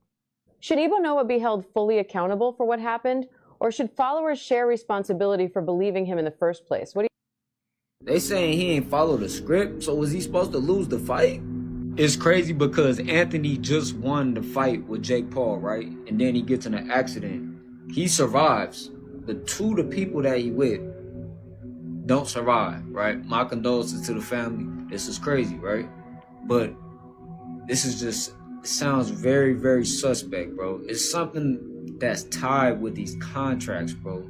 Should Ivo Noah be held fully accountable for what happened, or should followers share responsibility for believing him in the first place? What do you They saying he ain't followed the script, so was he supposed to lose the fight? It's crazy because Anthony just won the fight with Jake Paul, right? And then he gets in an accident. He survives. The people that he with don't survive, right? My condolences to the family. This is crazy, right? But this is just, it sounds very, very suspect, bro. It's something that's tied with these contracts, bro.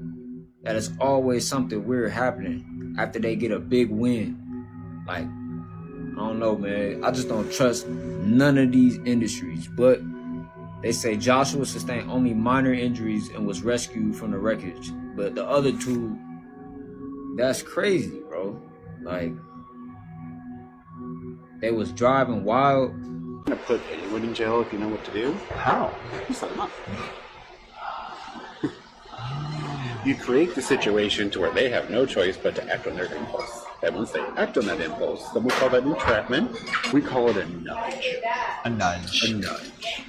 That is always something weird happening after they get a big win. Like, I don't know, man. I just don't trust none of these industries. But they say Joshua sustained only minor injuries and was rescued from the wreckage. But the other 2, that's crazy, bro. Like, they was driving wild. I'm gonna put anyone in jail if you know what to do. How? You set them up. You create the situation to where they have no choice but to act on their impulse. And once they act on that impulse, then we call that entrapment. We call it a nudge. A nudge. A nudge.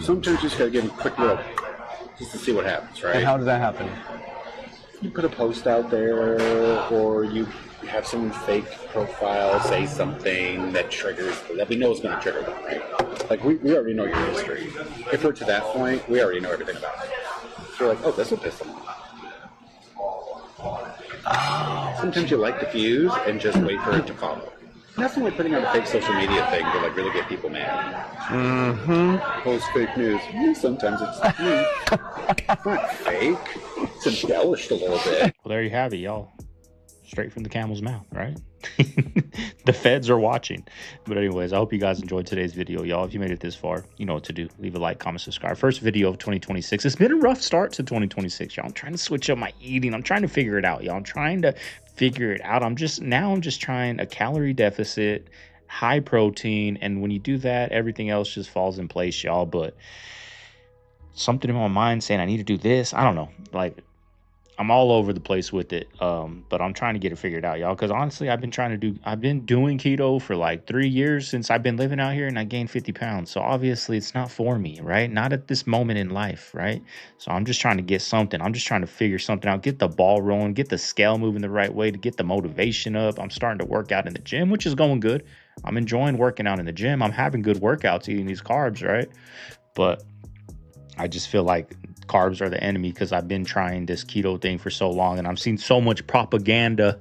Sometimes you just gotta give them a quick little, just to see what happens, right? And how does that happen? you put a post out there, or you have some fake profile say something that we know is going to trigger them, right? Like, we already know your history. If we're to that point, we already know everything about it. So we're like, oh, this will piss them off. Sometimes you light the fuse and just wait for it to follow. Nothing like putting out a fake social media thing to like really get people mad. Post fake news. Yeah, sometimes it's not fake. It's embellished a little bit. Well, there you have it, y'all. Straight from the camel's mouth, right? The feds are watching. But anyways, I hope you guys enjoyed today's video, y'all. If you made it this far, you know what to do. Leave a like, comment, subscribe. First video of 2026. It's been a rough start to 2026, y'all. I'm trying to switch up my eating. I'm trying to figure it out, y'all. I'm trying to figure it out. I'm just trying a calorie deficit, high protein, and when you do that, everything else just falls in place, y'all. But something in my mind saying I need to do this. I don't know. Like, I'm all over the place with it, but I'm trying to get it figured out, y'all, because honestly, I've been doing keto for like 3 years since I've been living out here, and I gained 50 pounds. So obviously it's not for me, right? Not at this moment in life, right? So I'm just trying to get something. I'm just trying to figure something out, get the ball rolling, get the scale moving the right way, to get the motivation up. I'm starting to work out in the gym, which is going good. I'm enjoying working out in the gym. I'm having good workouts, eating these carbs, right? But I just feel like carbs are the enemy, because I've been trying this keto thing for so long, and I've seen so much propaganda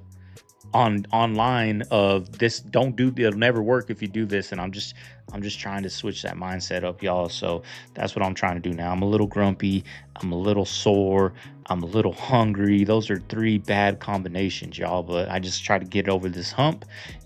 online of this. Don't do, it'll never work if you do this. And I'm just trying to switch that mindset up, y'all. So that's what I'm trying to do now. I'm a little grumpy, I'm a little sore, I'm a little hungry. Those are 3 bad combinations, y'all, but I just try to get over this hump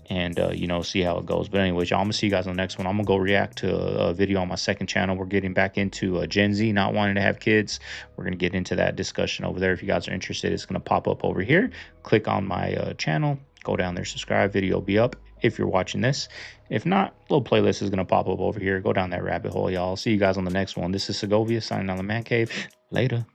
and you know, see how it goes. But anyways, y'all, I'm gonna see you guys on the next one. I'm gonna go react to a video on my second channel. We're getting back into Gen Z not wanting to have kids. We're gonna get into that discussion over there. If you guys are interested, it's gonna pop up over here. Click on my channel, go down there, subscribe. Video will be up if you're watching this. If not, little playlist is gonna pop up over here. Go down that rabbit hole, y'all. See you guys on the next one. This is Segovia signing on the Man Cave. Later.